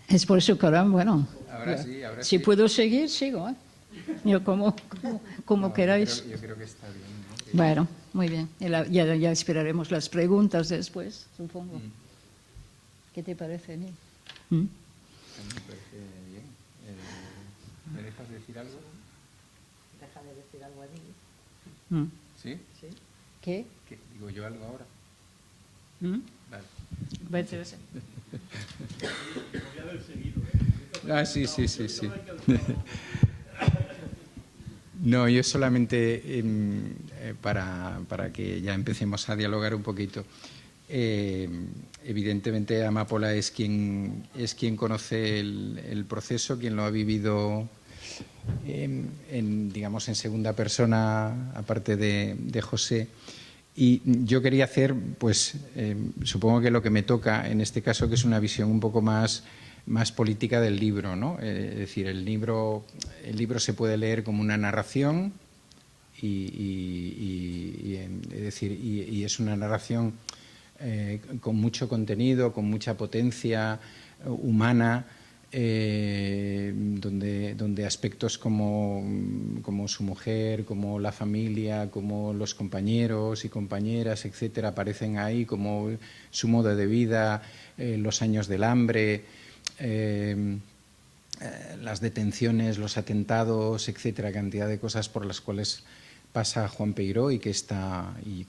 Es por eso que ahora, bueno, ahora si sí. puedo seguir, sigo. Yo como queráis. Yo creo que está bien, ¿no? Bueno, muy bien. Ya esperaremos las preguntas después, supongo. ¿Qué te parece, Neil? A mí me parece bien. ¿Me dejas decir algo? Deja de decir algo a mí. ¿Sí? ¿Sí? ¿Qué? ¿Digo yo algo ahora? Vale. Vete. Sí. No, yo solamente para que ya empecemos a dialogar un poquito. Evidentemente Amapola es quien conoce el proceso, quien lo ha vivido digamos en segunda persona, aparte de José. Y yo quería hacer, pues, supongo que lo que me toca en este caso, que es una visión un poco más política del libro, ¿no? Es decir, el libro se puede leer como una narración y es una narración con mucho contenido, con mucha potencia humana, donde aspectos como su mujer, como la familia, como los compañeros y compañeras, etcétera, aparecen ahí, como su modo de vida, los años del hambre, las detenciones, los atentados, etcétera, cantidad de cosas por las cuales pasa Juan Peiró y que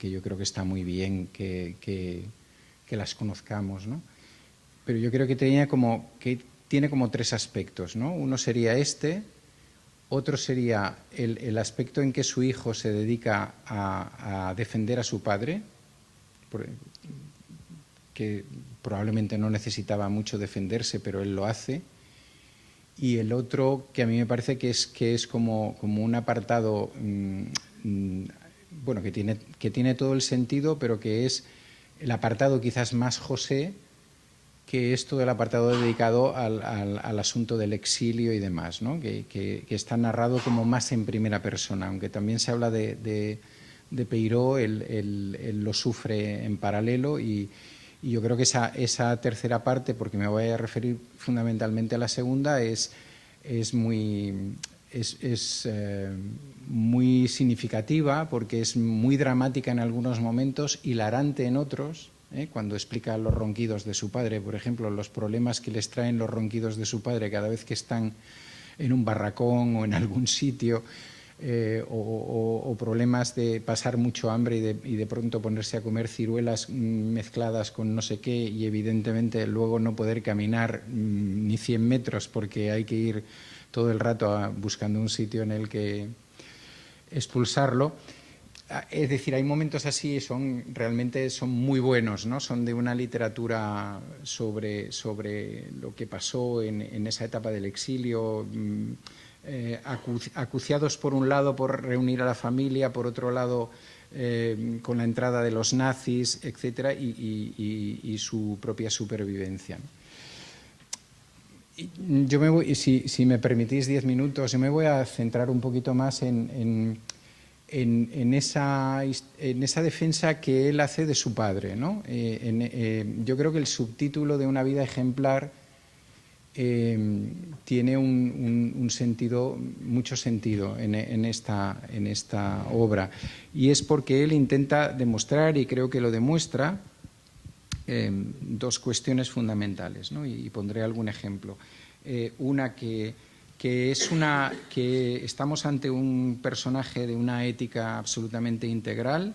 yo creo que está muy bien que las conozcamos, ¿no? Pero yo creo que tiene como tres aspectos, ¿no? Uno sería otro sería el aspecto en que su hijo se dedica a defender a su padre, que probablemente no necesitaba mucho defenderse, pero él lo hace. Y el otro, que a mí me parece que es como un apartado, bueno, que tiene todo el sentido, pero que es el apartado quizás más José, que es todo el apartado dedicado al asunto del exilio y demás, ¿no? Que está narrado como más en primera persona, aunque también se habla de Peiró, él lo sufre en paralelo y yo creo que esa tercera parte, porque me voy a referir fundamentalmente a la segunda, es muy significativa, porque es muy dramática en algunos momentos, hilarante en otros, cuando explica los ronquidos de su padre, por ejemplo, los problemas que les traen los ronquidos de su padre cada vez que están en un barracón o en algún sitio, o problemas de pasar mucho hambre y de pronto ponerse a comer ciruelas mezcladas con no sé qué y evidentemente luego no poder caminar ni 100 metros porque hay que ir todo el rato buscando un sitio en el que expulsarlo. Es decir, hay momentos así, realmente son muy buenos, ¿no? Son de una literatura sobre lo que pasó en esa etapa del exilio, acuciados por un lado por reunir a la familia, por otro lado con la entrada de los nazis, etcétera, y su propia supervivencia. Yo me voy, si me permitís 10 minutos, yo me voy a centrar un poquito más en esa defensa que él hace de su padre, ¿no? Yo creo que el subtítulo de Una vida ejemplar tiene mucho sentido en esta obra, y es porque él intenta demostrar, y creo que lo demuestra, dos cuestiones fundamentales, ¿no? Y pondré algún ejemplo. Una que estamos ante un personaje de una ética absolutamente integral,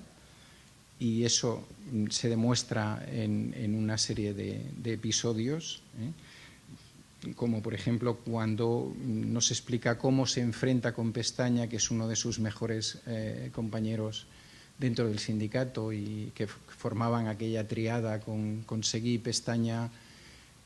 y eso se demuestra en una serie de episodios, como por ejemplo cuando nos explica cómo se enfrenta con Pestaña, que es uno de sus mejores compañeros dentro del sindicato y que formaban aquella triada con Seguí, Pestaña,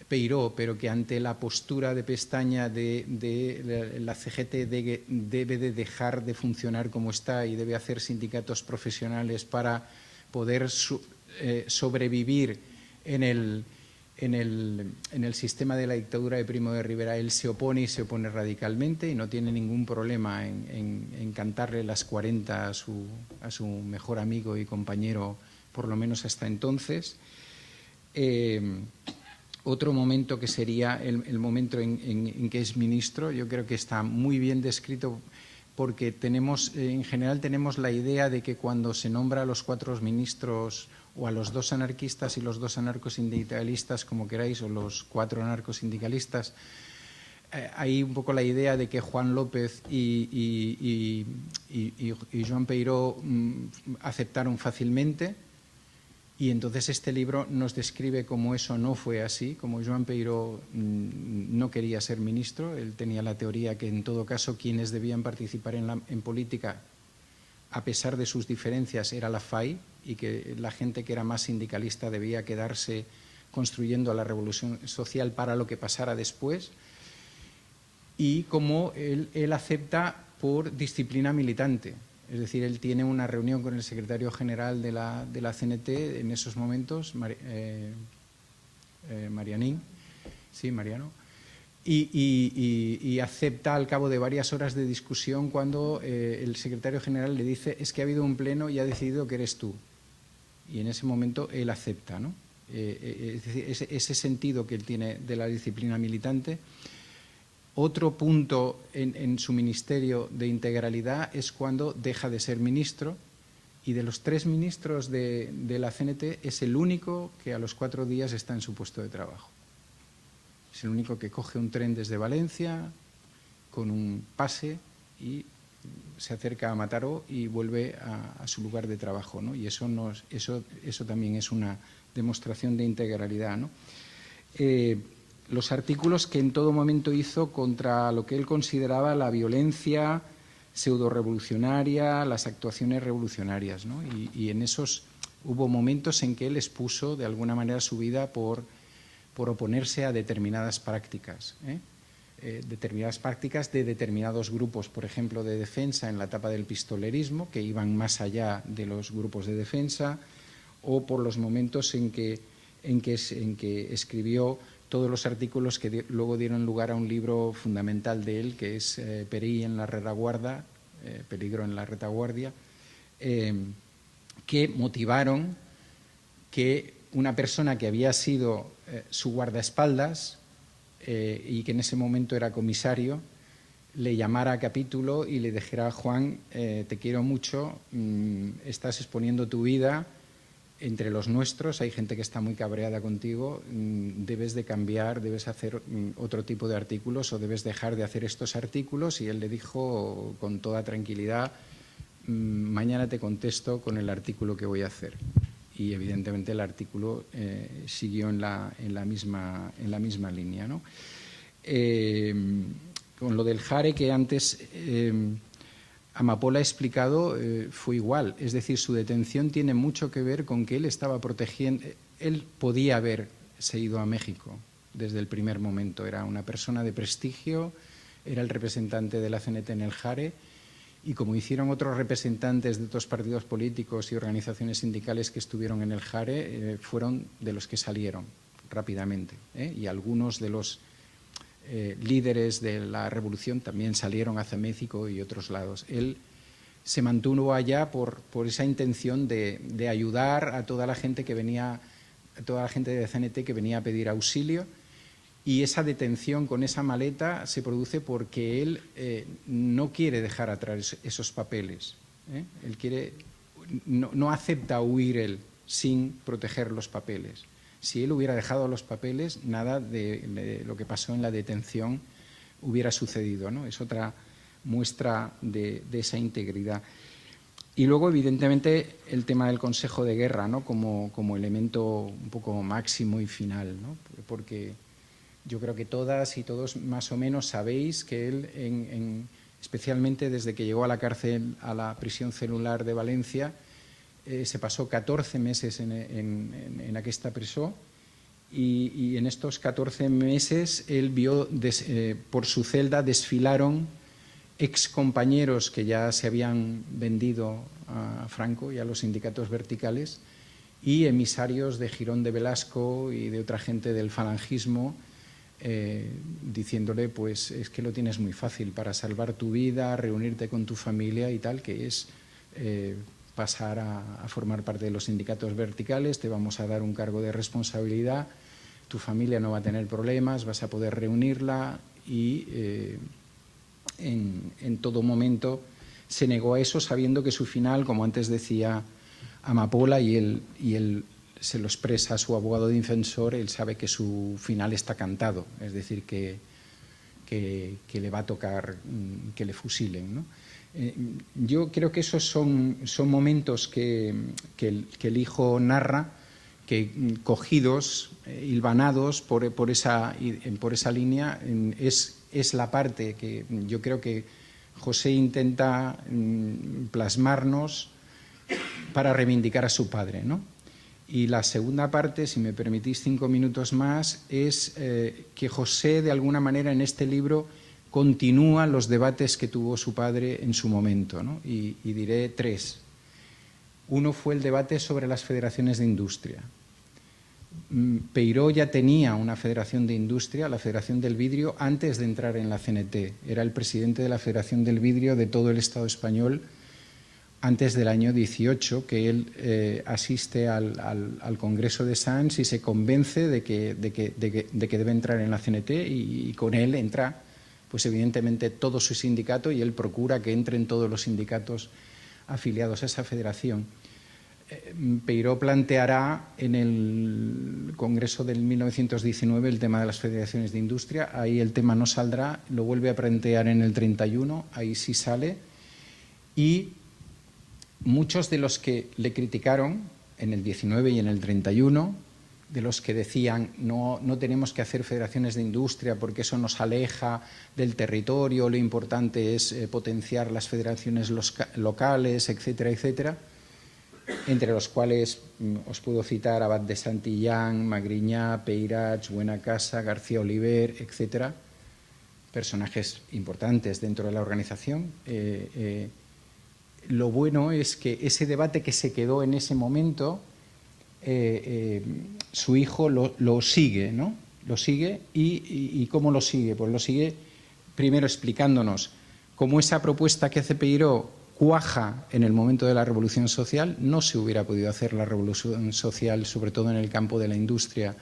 Peiró, pero que ante la postura de Pestaña de la CGT debe de dejar de funcionar como está y debe hacer sindicatos profesionales para poder sobrevivir en el sistema de la dictadura de Primo de Rivera. Él se opone, y se opone radicalmente, y no tiene ningún problema en cantarle las 40 a su mejor amigo y compañero, por lo menos hasta entonces. Otro momento que sería el momento en que es ministro, yo creo que está muy bien descrito, porque en general tenemos la idea de que cuando se nombra a los 4 ministros, o a los 2 anarquistas y los 2 anarcosindicalistas, como queráis, o los 4 anarcosindicalistas, hay un poco la idea de que Juan López y Joan Peiró aceptaron fácilmente, y entonces este libro nos describe cómo eso no fue así, como Joan Peiró no quería ser ministro. Él tenía la teoría que en todo caso quienes debían participar en política, a pesar de sus diferencias, era la FAI, y que la gente que era más sindicalista debía quedarse construyendo la revolución social para lo que pasara después, y como él acepta por disciplina militante. Es decir, él tiene una reunión con el secretario general de la CNT en esos momentos, Marianín, sí, Mariano, y acepta al cabo de varias horas de discusión cuando el secretario general le dice: es que ha habido un pleno y ha decidido que eres tú. Y en ese momento él acepta, ¿no? Es decir, ese sentido que él tiene de la disciplina militante. Otro punto en su ministerio de integralidad es cuando deja de ser ministro, y de los 3 ministros de la CNT es el único que a los 4 días está en su puesto de trabajo. Es el único que coge un tren desde Valencia con un pase y se acerca a Mataró y vuelve a su lugar de trabajo, ¿no? Y eso también es una demostración de integralidad, ¿no? Los artículos que en todo momento hizo contra lo que él consideraba la violencia pseudo-revolucionaria, las actuaciones revolucionarias, ¿no? Y en esos hubo momentos en que él expuso de alguna manera su vida por oponerse a determinadas prácticas, determinadas prácticas de determinados grupos, por ejemplo, de defensa en la etapa del pistolerismo, que iban más allá de los grupos de defensa, o por los momentos en que escribió todos los artículos que luego dieron lugar a un libro fundamental de él, que es Peligro en la retaguardia, que motivaron que una persona que había sido su guardaespaldas y que en ese momento era comisario, le llamara a capítulo y le dijera: Juan, te quiero mucho, estás exponiendo tu vida entre los nuestros, hay gente que está muy cabreada contigo, debes de cambiar, debes hacer otro tipo de artículos, o debes dejar de hacer estos artículos. Y él le dijo con toda tranquilidad: mañana te contesto con el artículo que voy a hacer. Y evidentemente el artículo siguió en la misma línea, ¿no? Con lo del Jare, que antes Amapola ha explicado, fue igual. Es decir, su detención tiene mucho que ver con que él estaba protegiendo. Él podía haberse ido a México desde el primer momento. Era una persona de prestigio, era el representante de la CNT en el Jare, y como hicieron otros representantes de otros partidos políticos y organizaciones sindicales que estuvieron en el Jare, fueron de los que salieron rápidamente, y algunos de los líderes de la revolución también salieron hacia México y otros lados. Él se mantuvo allá por esa intención de ayudar a toda la gente que venía, a toda la gente de CNT que venía a pedir auxilio, y esa detención con esa maleta se produce porque él no quiere dejar atrás esos papeles. Él quiere, no acepta huir él sin proteger los papeles. Si él hubiera dejado los papeles, nada de lo que pasó en la detención hubiera sucedido, ¿no? Es otra muestra de esa integridad. Y luego, evidentemente, el tema del Consejo de Guerra, ¿no? como elemento un poco máximo y final, ¿no? Porque yo creo que todas y todos más o menos sabéis que él, especialmente desde que llegó a la cárcel, a la prisión celular de Valencia, se pasó 14 meses en aquesta presó, y en estos 14 meses él vio por su celda desfilaron excompañeros que ya se habían vendido a Franco y a los sindicatos verticales, y emisarios de Girón de Velasco y de otra gente del falangismo, diciéndole, pues es que lo tienes muy fácil para salvar tu vida, reunirte con tu familia y tal, que es pasar a formar parte de los sindicatos verticales, te vamos a dar un cargo de responsabilidad, tu familia no va a tener problemas, vas a poder reunirla, y en todo momento se negó a eso, sabiendo que su final, como antes decía Amapola, y él se lo expresa a su abogado defensor, él sabe que su final está cantado, es decir, que le va a tocar que le fusilen, ¿no? Yo creo que esos son momentos que el hijo narra, que cogidos, hilvanados por esa línea, es la parte que yo creo que José intenta plasmarnos para reivindicar a su padre, ¿no? Y la segunda parte, si me permitís 5 minutos más, es que José, de alguna manera, en este libro continúa los debates que tuvo su padre en su momento, ¿no? Y diré 3. Uno fue el debate sobre las federaciones de industria. Peiró ya tenía una federación de industria, la Federación del Vidrio, antes de entrar en la CNT. Era el presidente de la Federación del Vidrio de todo el Estado español antes del año 18, que él asiste al Congreso de Sants y se convence de que debe entrar en la CNT, y con él entra, pues evidentemente, todo su sindicato, y él procura que entren todos los sindicatos afiliados a esa federación. Peiró planteará en el Congreso del 1919 el tema de las federaciones de industria, ahí el tema no saldrá, lo vuelve a plantear en el 31, ahí sí sale, y muchos de los que le criticaron en el 19 y en el 31, de los que decían no tenemos que hacer federaciones de industria porque eso nos aleja del territorio, lo importante es potenciar las federaciones locales, etcétera, etcétera, entre los cuales os puedo citar Abad de Santillán, Magriñá, Peirats, Buenacasa, García Oliver, etcétera, personajes importantes dentro de la organización. Lo bueno es que ese debate que se quedó en ese momento, su hijo lo sigue, ¿no? Lo sigue, y ¿cómo lo sigue? Pues lo sigue primero explicándonos cómo esa propuesta que hace Peiró cuaja en el momento de la revolución social. No se hubiera podido hacer la revolución social, sobre todo en el campo de la industria,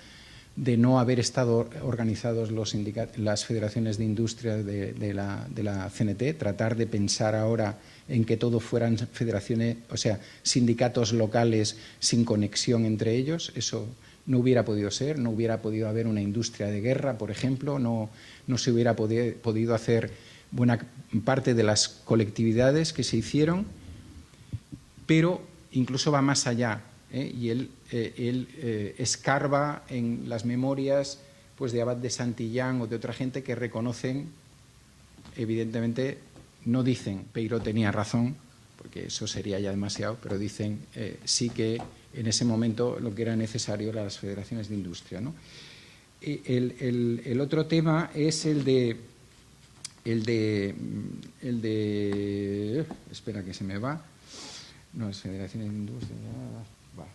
de no haber estado organizados las federaciones de industria de la CNT, tratar de pensar ahora en que todo fueran federaciones, o sea, sindicatos locales sin conexión entre ellos. Eso no hubiera podido ser, no hubiera podido haber una industria de guerra, por ejemplo, no se hubiera podido hacer buena parte de las colectividades que se hicieron, pero incluso va más allá, y él escarba en las memorias, pues, de Abad de Santillán o de otra gente que reconocen, evidentemente, no dicen Peiró tenía razón, porque eso sería ya demasiado, pero dicen sí que en ese momento lo que era necesario eran las federaciones de industria, ¿no? El otro tema es el de espera que se me va, no es federaciones de industria, va.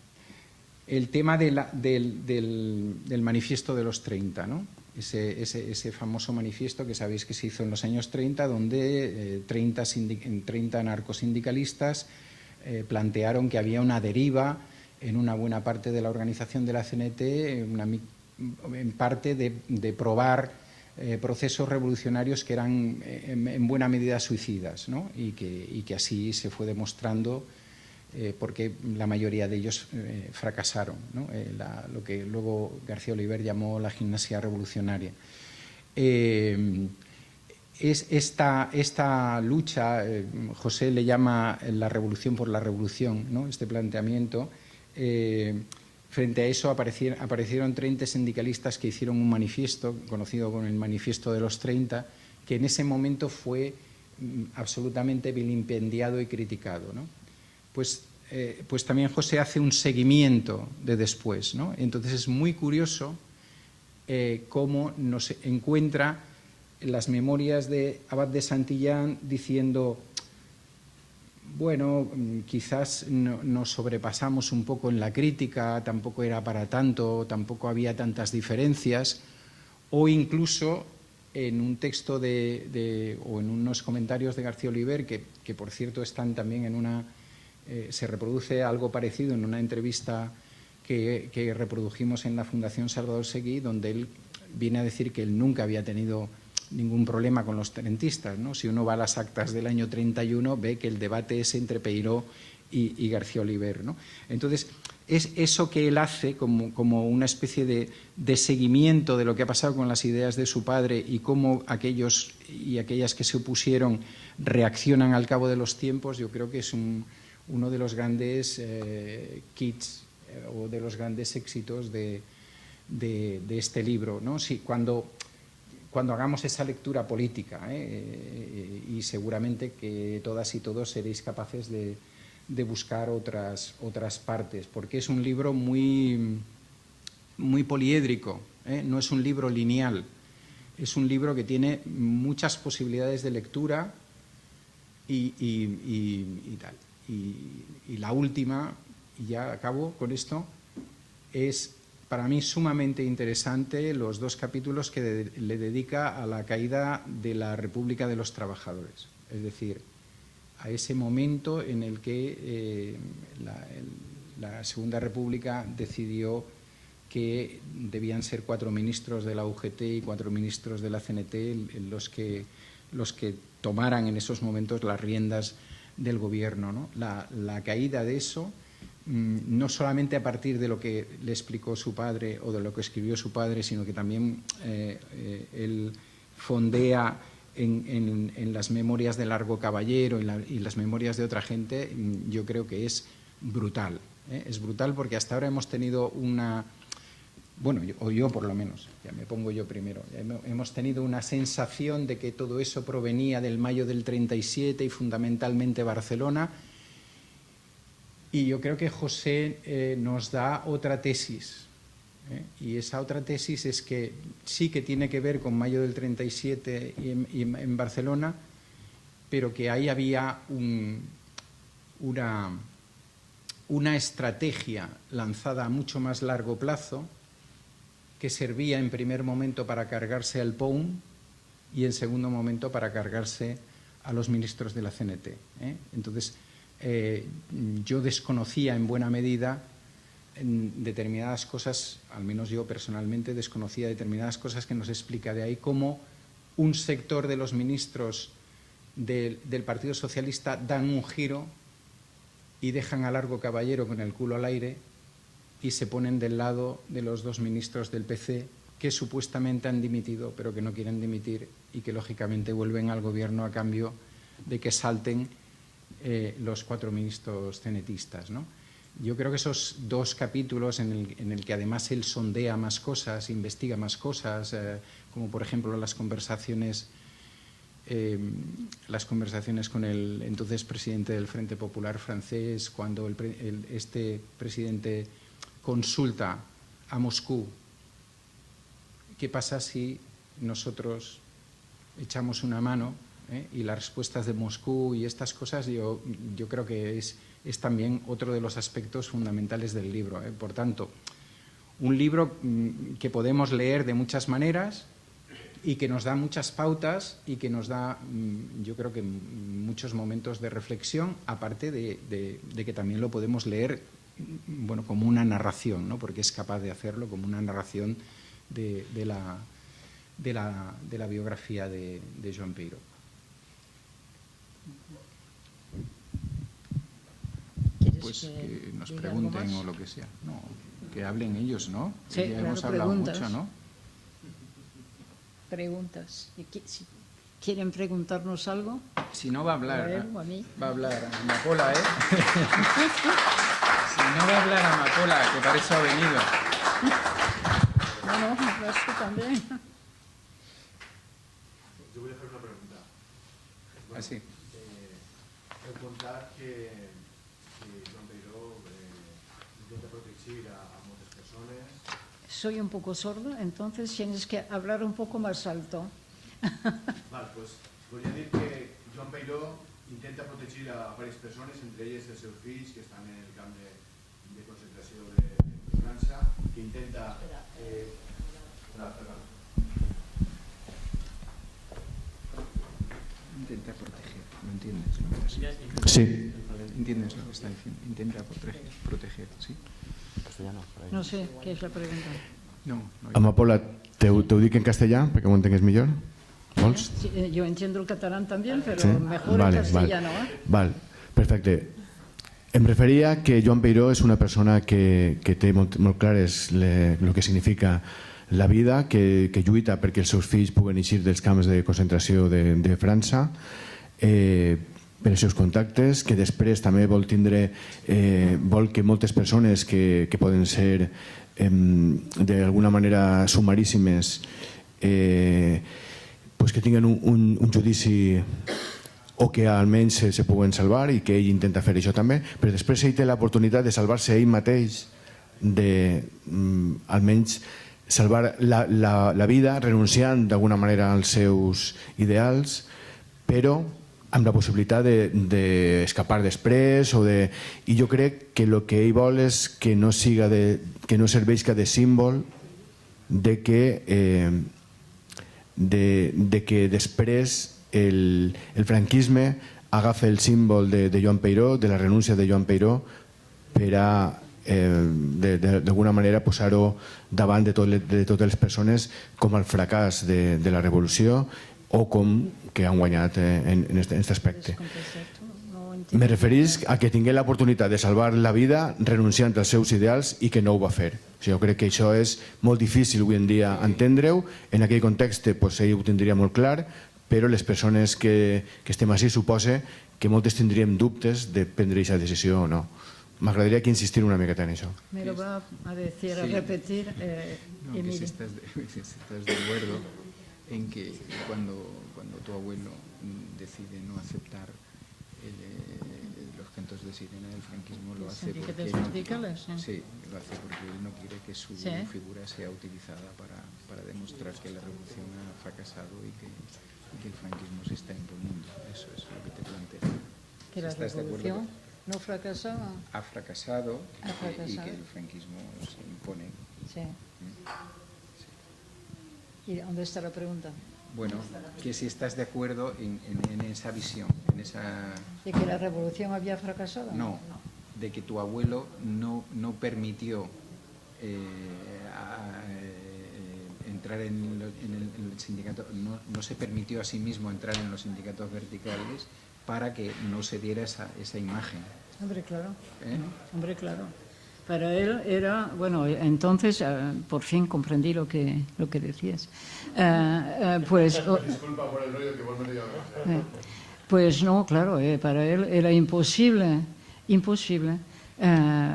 El tema del manifiesto de los 30, ¿no? ese famoso manifiesto que sabéis que se hizo en los años 30, donde 30 anarcosindicalistas plantearon que había una deriva en una buena parte de la organización de la CNT, en parte de probar procesos revolucionarios que eran en buena medida suicidas, ¿no? y que así se fue demostrando, porque la mayoría de ellos fracasaron, ¿no? Lo que luego García Oliver llamó la gimnasia revolucionaria. Esta lucha, José le llama la revolución por la revolución, ¿no? Este planteamiento. Frente a eso aparecieron 30 sindicalistas que hicieron un manifiesto, conocido como el Manifiesto de los 30, que en ese momento fue absolutamente vilipendiado y criticado, ¿no? Pues también José hace un seguimiento de después, ¿no? Entonces es muy curioso cómo nos encuentra las memorias de Abad de Santillán diciendo: bueno, quizás nos sobrepasamos un poco en la crítica, tampoco era para tanto, tampoco había tantas diferencias, o incluso en un texto o en unos comentarios de García Oliver, que por cierto están también se reproduce algo parecido en una entrevista que reprodujimos en la Fundación Salvador Seguí, donde él viene a decir que él nunca había tenido ningún problema con los trentistas, ¿no? Si uno va a las actas del año 31, ve que el debate es entre Peiró y García Oliver, ¿no? Entonces, es eso que él hace como una especie de seguimiento de lo que ha pasado con las ideas de su padre y cómo aquellos y aquellas que se opusieron reaccionan al cabo de los tiempos. Yo creo que es uno de los grandes kits o de los grandes éxitos de este libro, ¿no? Sí, cuando hagamos esa lectura política, y seguramente que todas y todos seréis capaces de buscar otras partes, porque es un libro muy, muy poliédrico, no es un libro lineal, es un libro que tiene muchas posibilidades de lectura y tal. Y la última, y ya acabo con esto, es para mí sumamente interesante los 2 capítulos que le dedica a la caída de la República de los Trabajadores, es decir, a ese momento en el que la Segunda República decidió que debían ser 4 ministros de la UGT y 4 ministros de la CNT los que tomaran en esos momentos las riendas del gobierno, ¿no? La caída de eso, no solamente a partir de lo que le explicó su padre o de lo que escribió su padre, sino que también él fondea en las memorias de Largo Caballero y las memorias de otra gente. Yo creo que es brutal. Es brutal porque hasta ahora hemos tenido yo por lo menos, ya me pongo yo primero, hemos tenido una sensación de que todo eso provenía del mayo del 37 y fundamentalmente Barcelona. Y yo creo que José nos da otra tesis, y esa otra tesis es que sí que tiene que ver con mayo del 37 y en Barcelona, pero que ahí había una estrategia lanzada a mucho más largo plazo que servía en primer momento para cargarse al POUM y en segundo momento para cargarse a los ministros de la CNT. Entonces, yo desconocía en buena medida determinadas cosas, al menos yo personalmente desconocía determinadas cosas que nos explica de ahí cómo un sector de los ministros del Partido Socialista dan un giro y dejan a Largo Caballero con el culo al aire y se ponen del lado de los 2 ministros del PC que supuestamente han dimitido pero que no quieren dimitir y que lógicamente vuelven al gobierno a cambio de que salten los 4 ministros cenetistas, ¿no? Yo creo que esos 2 capítulos en el que además él sondea más cosas, investiga más cosas, como por ejemplo las conversaciones con el entonces presidente del Frente Popular francés, cuando este presidente consulta a Moscú qué pasa si nosotros echamos una mano, y las respuestas de Moscú y estas cosas, yo creo que es también otro de los aspectos fundamentales del libro. Por tanto, un libro que podemos leer de muchas maneras y que nos da muchas pautas y que nos da, yo creo que muchos momentos de reflexión, aparte de que también lo podemos leer, bueno, como una narración, ¿no? Porque es capaz de hacerlo como una narración de la biografía de Joan Peiró. Pues que nos pregunten o lo que sea. No, que hablen ellos, ¿no? Sí, ya claro, hemos hablado preguntas. mucho, ¿no? Preguntas. Si quieren preguntarnos algo. Si no va a hablar, A él o a mí. va a hablar Amapola, ¿eh? Si no va a hablar Amapola, que para eso ha venido. No, eso también. Yo voy a hacer una pregunta. Así. He contar que Joan Peiró intenta proteger a muchas personas. Soy un poco sordo, entonces tienes que hablar un poco más alto. Vale, pues podria dir que Joan Peiró intenta protegir a diverses persones, entre elles els seus fills que estan en el camp de concentració de França, que intenta... Intenta proteger, ¿lo entiendes? Sí. ¿Entiendes lo que está diciendo? Intenta proteger, ¿sí? No sé, ¿qué es la pregunta? No, no. Amapola, t'ho dic en castellà perquè m'ho entengués millor? Vols? Sí, yo entiendo el catalán también, pero Sí? mejor Vale, en castellano. Val, perfecte. Em referia que Joan Peiró és una persona que té molt clar el que significa la vida, que lluita perquè els seus fills puguen eixir dels camps de concentració de França, per els seus contactes, que després també vol que moltes persones que poden ser d'alguna manera sumaríssimes pues que tinguen un judici o que almenys se puguen salvar i que ell intenta fer això també, però després ell té l'oportunitat de salvar-se ell mateix, almenys salvar la vida renunciant d'alguna manera als seus ideals, però amb la possibilitat d'escapar després i jo crec que el que ell vol és que no serveixi de símbol de que després el franquisme agafa el símbol de Joan Peiró, de la renúncia de Joan Peiró, per a d'alguna manera posar-ho davant de totes les persones com el fracàs de la revolució o com que han guanyat en aquest aspecte. Me referís a que tingué l'oportunitat de salvar la vida renunciant als seus ideals i que no ho va fer. Jo crec que això és molt difícil avui en dia entendre-ho. En aquell context ell ho tindria molt clar, però les persones que estem així suposa que moltes tindríem dubtes de prendre aquesta decisió o no. M'agradaria que insistir una miqueta en això. Me lo va a decir, a repetir. No, que si estás de acuerdo en que cuando tu abuelo decide no aceptar los cantos de sirena del franquismo, lo hace porque lo hace porque él no quiere que su figura sea utilizada para demostrar que la revolución ha fracasado y que el franquismo se está imponiendo. Eso es lo que te planteo. Que la revolución no fracasaba. Ha fracasado y que el franquismo se impone. Sí. ¿Y dónde está la pregunta? Bueno, que si estás de acuerdo en esa visión, en esa... ¿De que la revolución había fracasado? No, de que tu abuelo no permitió entrar en el sindicato, no se permitió a sí mismo entrar en los sindicatos verticales para que no se diera esa imagen. Hombre, claro. Hombre, claro. Para él era, bueno, entonces por fin comprendí lo que decías. Pues, Disculpa por el rollo que vos me dio. Pues no, claro, para él era imposible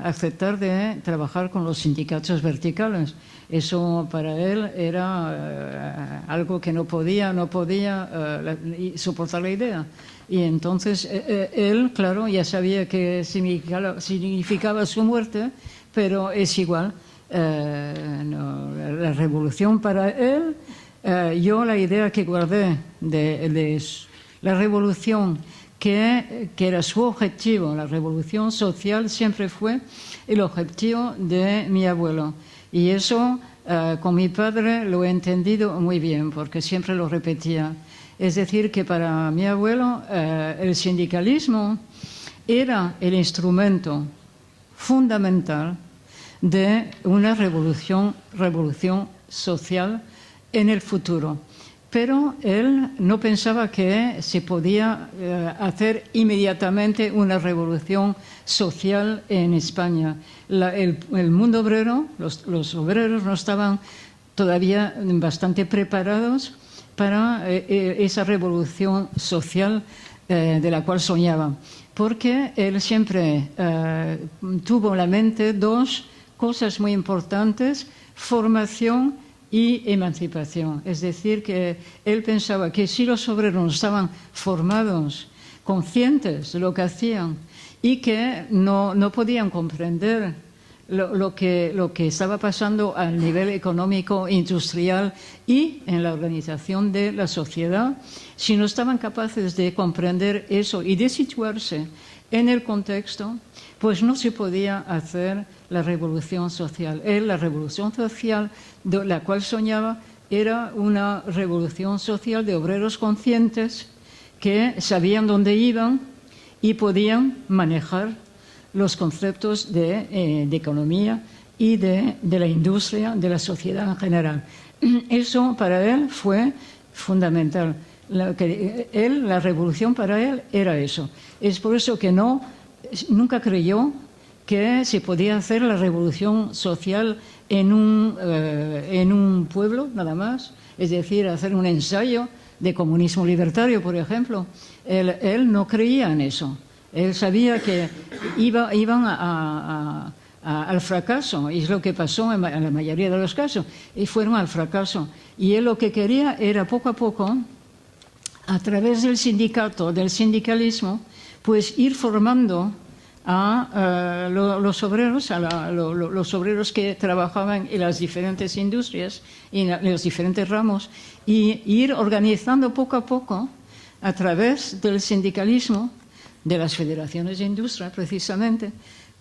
aceptar de trabajar con los sindicatos verticales. Eso para él era algo que no podía soportar la idea. Y entonces él, claro, ya sabía que significaba su muerte, pero es igual. La revolución para él, yo la idea que guardé de la revolución, que era su objetivo, la revolución social, siempre fue el objetivo de mi abuelo. Y eso con mi padre lo he entendido muy bien, porque siempre lo repetía. Es decir, que para mi abuelo el sindicalismo era el instrumento fundamental de una revolución social en el futuro. Pero él no pensaba que se podía hacer inmediatamente una revolución social en España. El mundo obrero, los obreros no estaban todavía bastante preparados para esa revolución social de la cual soñaba, porque él siempre tuvo en la mente dos cosas muy importantes: formación y emancipación. Es decir, que él pensaba que si los obreros no estaban formados, conscientes de lo que hacían y que no podían comprender lo que estaba pasando a nivel económico, industrial y en la organización de la sociedad, si no estaban capaces de comprender eso y de situarse en el contexto, pues no se podía hacer la revolución social. La revolución social de la cual soñaba era una revolución social de obreros conscientes que sabían dónde iban y podían manejar los conceptos de economía y de la industria, de la sociedad en general. Eso para él fue fundamental. La revolución para él era eso. Es por eso que nunca creyó que se podía hacer la revolución social en un pueblo nada más, es decir, hacer un ensayo de comunismo libertario, por ejemplo. Él no creía en eso. Él sabía que iban al fracaso, y es lo que pasó en la mayoría de los casos, y fueron al fracaso. Y él lo que quería era poco a poco, a través del sindicato, del sindicalismo, pues ir formando a los obreros, los obreros que trabajaban en las diferentes industrias y en los diferentes ramos, y ir organizando poco a poco, a través del sindicalismo, de las federaciones de industria precisamente,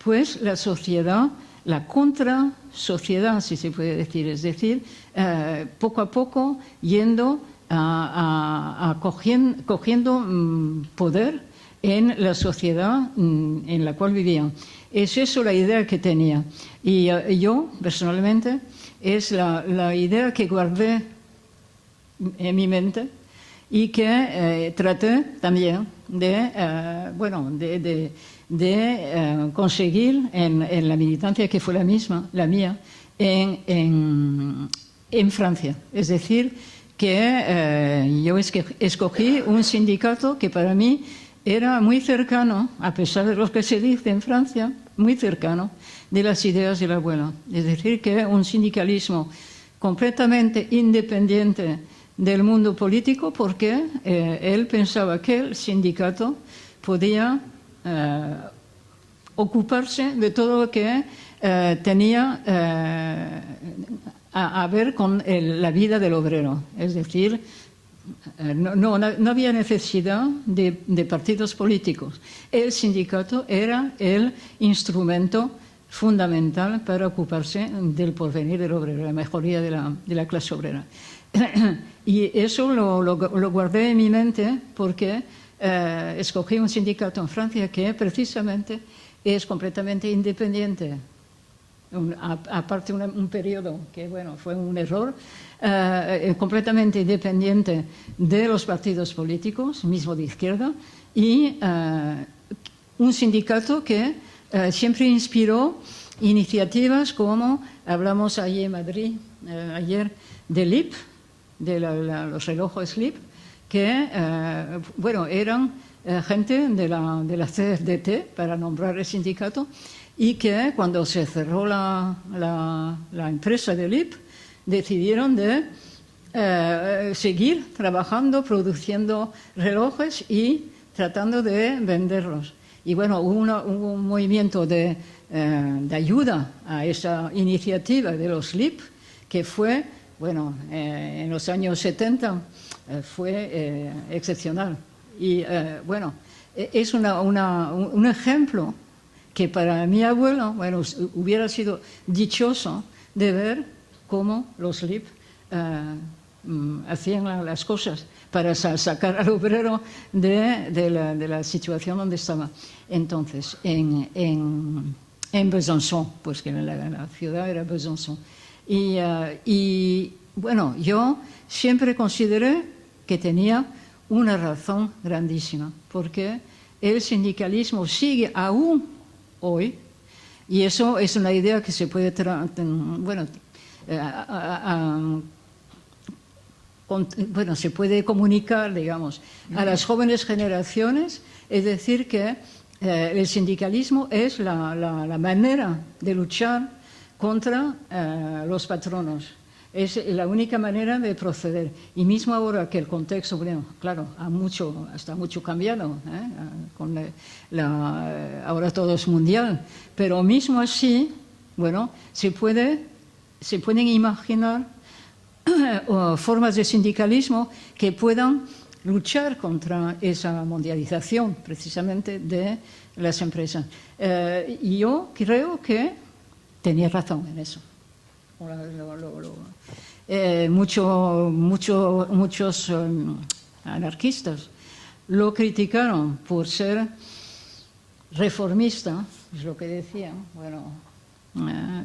pues la sociedad, la contrasociedad, si se puede decir, es decir, poco a poco yendo cogiendo poder en la sociedad en la cual vivían. Es eso la idea que tenía. Y yo, personalmente, es la idea que guardé en mi mente y que traté también de conseguir en la militancia que fue la mía, en Francia. Es decir, que yo escogí un sindicato que para mí era muy cercano, a pesar de lo que se dice en Francia, muy cercano de las ideas del abuelo. Es decir, que un sindicalismo completamente independiente del mundo político, porque él pensaba que el sindicato podía ocuparse de todo lo que tenía a ver con la vida del obrero. Es decir, no había necesidad de partidos políticos. El sindicato era el instrumento fundamental para ocuparse del porvenir del obrero, la mejoría de la clase obrera. Y eso lo guardé en mi mente porque escogí un sindicato en Francia que precisamente es completamente independiente. Aparte un periodo que bueno, fue un error, completamente independiente de los partidos políticos, mismo de izquierda, y un sindicato que siempre inspiró iniciativas como hablamos allí en Madrid ayer de LIP, de los relojes LIP, que eran gente de la CFDT, para nombrar el sindicato, y que cuando se cerró la empresa de LIP decidieron de seguir trabajando, produciendo relojes y tratando de venderlos. Y bueno, hubo un movimiento de ayuda a esa iniciativa de los LIP que fue, en los años 70 fue excepcional. Y es un ejemplo que para mi abuelo, hubiera sido dichoso de ver cómo los LIP hacían las cosas para sacar al obrero de la situación donde estaba. Entonces, en Besançon, pues que la ciudad era Besançon. Y bueno, yo siempre consideré que tenía una razón grandísima, porque el sindicalismo sigue aún hoy, y eso es una idea que se puede se puede comunicar, digamos, a las jóvenes generaciones, es decir, que el sindicalismo es la manera de luchar contra los patronos. Es la única manera de proceder. Y mismo ahora que el contexto, bueno, claro, está mucho cambiado, ahora todo es mundial, pero mismo así, bueno, se pueden imaginar formas de sindicalismo que puedan luchar contra esa mundialización, precisamente, de las empresas. Y yo creo que tenía razón en eso. Muchos anarquistas lo criticaron por ser reformista, es lo que decían. Bueno,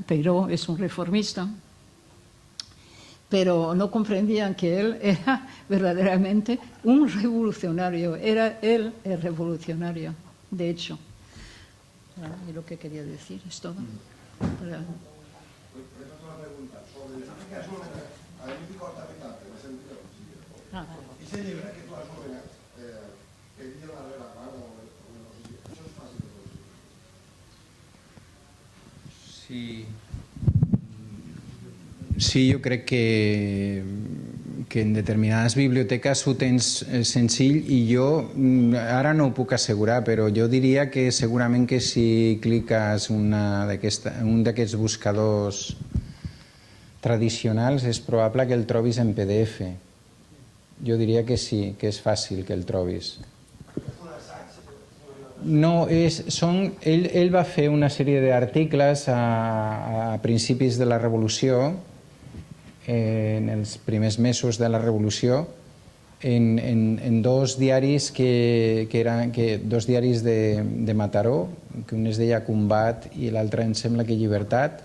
Peiró es un reformista, pero no comprendían que él era verdaderamente un revolucionario, era él el revolucionario, de hecho. Y lo que quería decir es todo. Sí, jo crec que en determinades biblioteques ho tens senzill i jo ara no ho puc assegurar, però jo diria que segurament que si cliques un d'aquests buscadors tradicionals és probable que el trobis en PDF. Jo diria que sí, que és fàcil que el trobis. No, ell va fer una sèrie d'articles a principis de la Revolució, en els primers mesos de la Revolució, en dos diaris dos diaris de Mataró, que un es deia Combat i l'altre em sembla que Llibertat,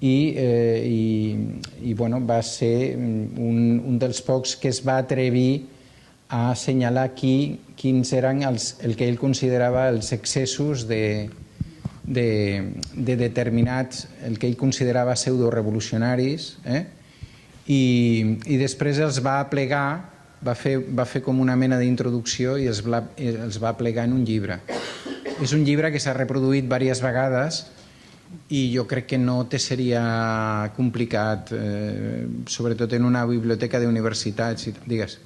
i bueno, va ser un dels pocs que es va atrevir a assenyalar quins eren el que ell considerava els excessos de determinats, el que ell considerava pseudorevolucionaris, i després els va plegar, va fer com una mena d'introducció i els va plegar en un llibre. És un llibre que s'ha reproduït diverses vegades i jo crec que no te seria complicat, sobretot en una biblioteca d'universitats. Digues.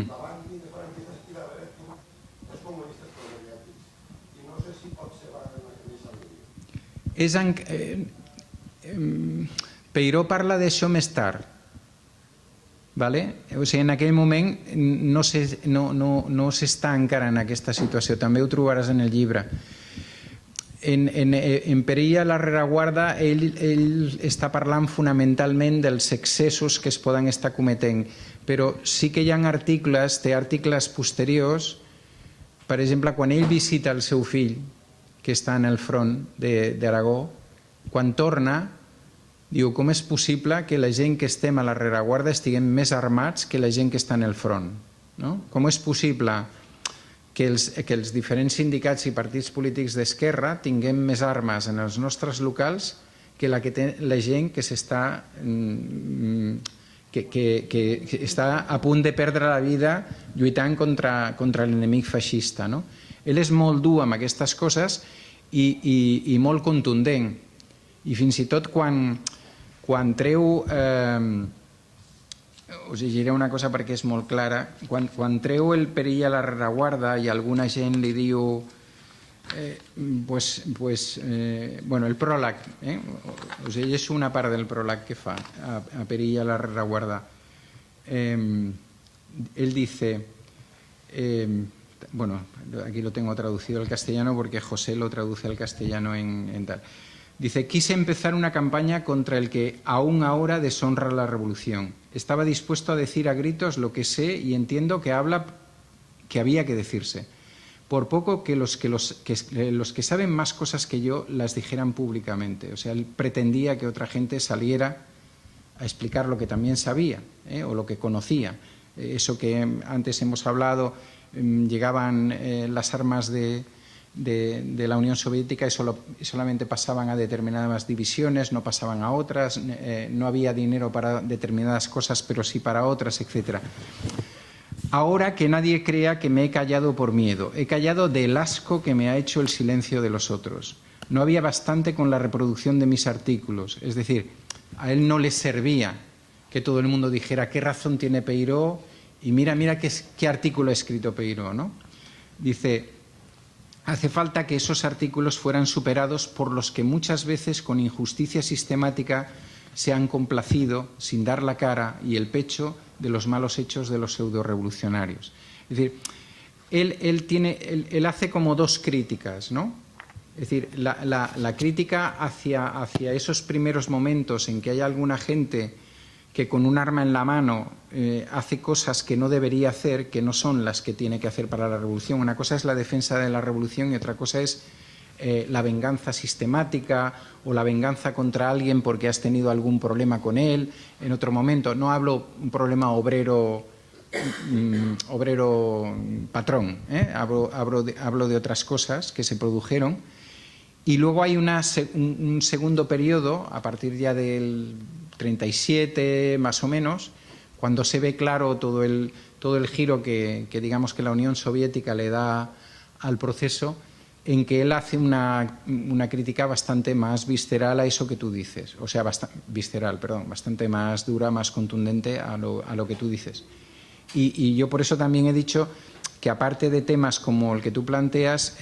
davant l'independentistes i darrere els comunistes progressiats. I no sé si pot ser en aquesta línia. Peiró parla d'això més tard. O sigui, en aquell moment no s'està encara en aquesta situació. També ho trobaràs en el llibre. En Perill a la rereguarda ell està parlant fonamentalment dels excessos que es poden estar cometent, però sí que hi ha articles, té articles posteriors, per exemple, quan ell visita el seu fill, que està en el front d'Aragó, quan torna, diu, com és possible que la gent que estem a la rereguarda estiguem més armats que la gent que està en el front? Com és possible que els diferents sindicats i partits polítics d'esquerra tinguem més armes en els nostres locals que la que té la gent que està a punt de perdre la vida lluitant contra l'enemic feixista. Ell és molt dur amb aquestes coses i molt contundent. I fins i tot quan treu... Us llegiré una cosa perquè és molt clara. Quan treu el Perill a la rereguarda i alguna gent li diu Bueno, el pròleg, us llegeixo una part del pròleg que fa a Perí a la rereguarda. Él dice, bueno, aquí lo tengo traducido al castellano porque José lo traduce al castellano en tal. Dice, quise empezar una campaña contra el que aún ahora deshonra la revolución. Estaba dispuesto a decir a gritos lo que sé y entiendo que había que decirse. Por poco que los que saben más cosas que yo las dijeran públicamente. O sea, él pretendía que otra gente saliera a explicar lo que también sabía, o lo que conocía. Eso que antes hemos hablado, llegaban las armas de la Unión Soviética y solamente pasaban a determinadas divisiones, no pasaban a otras, no había dinero para determinadas cosas, pero sí para otras, etc. Ahora que nadie crea que me he callado por miedo, he callado del asco que me ha hecho el silencio de los otros. No había bastante con la reproducción de mis artículos, es decir, a él no le servía que todo el mundo dijera qué razón tiene Peiró y mira qué artículo ha escrito Peiró, ¿no? Dice, hace falta que esos artículos fueran superados por los que muchas veces con injusticia sistemática se han complacido sin dar la cara y el pecho de los malos hechos de los pseudo-revolucionarios. Es decir, él hace como dos críticas, ¿no? Es decir, la crítica hacia esos primeros momentos en que hay alguna gente que con un arma en la mano hace cosas que no debería hacer, que no son las que tiene que hacer para la revolución. Una cosa es la defensa de la revolución y otra cosa es la venganza sistemática o la venganza contra alguien porque has tenido algún problema con él en otro momento. No hablo un problema obrero patrón, hablo de otras cosas que se produjeron. Y luego hay un segundo periodo, a partir ya del 37 más o menos, cuando se ve claro todo el giro que digamos que la Unión Soviética le da al proceso, en que él hace una crítica bastante más visceral a eso que tú dices, o sea, bastante más dura, más contundente a lo que tú dices. Y yo por eso también he dicho que aparte de temas como el que tú planteas,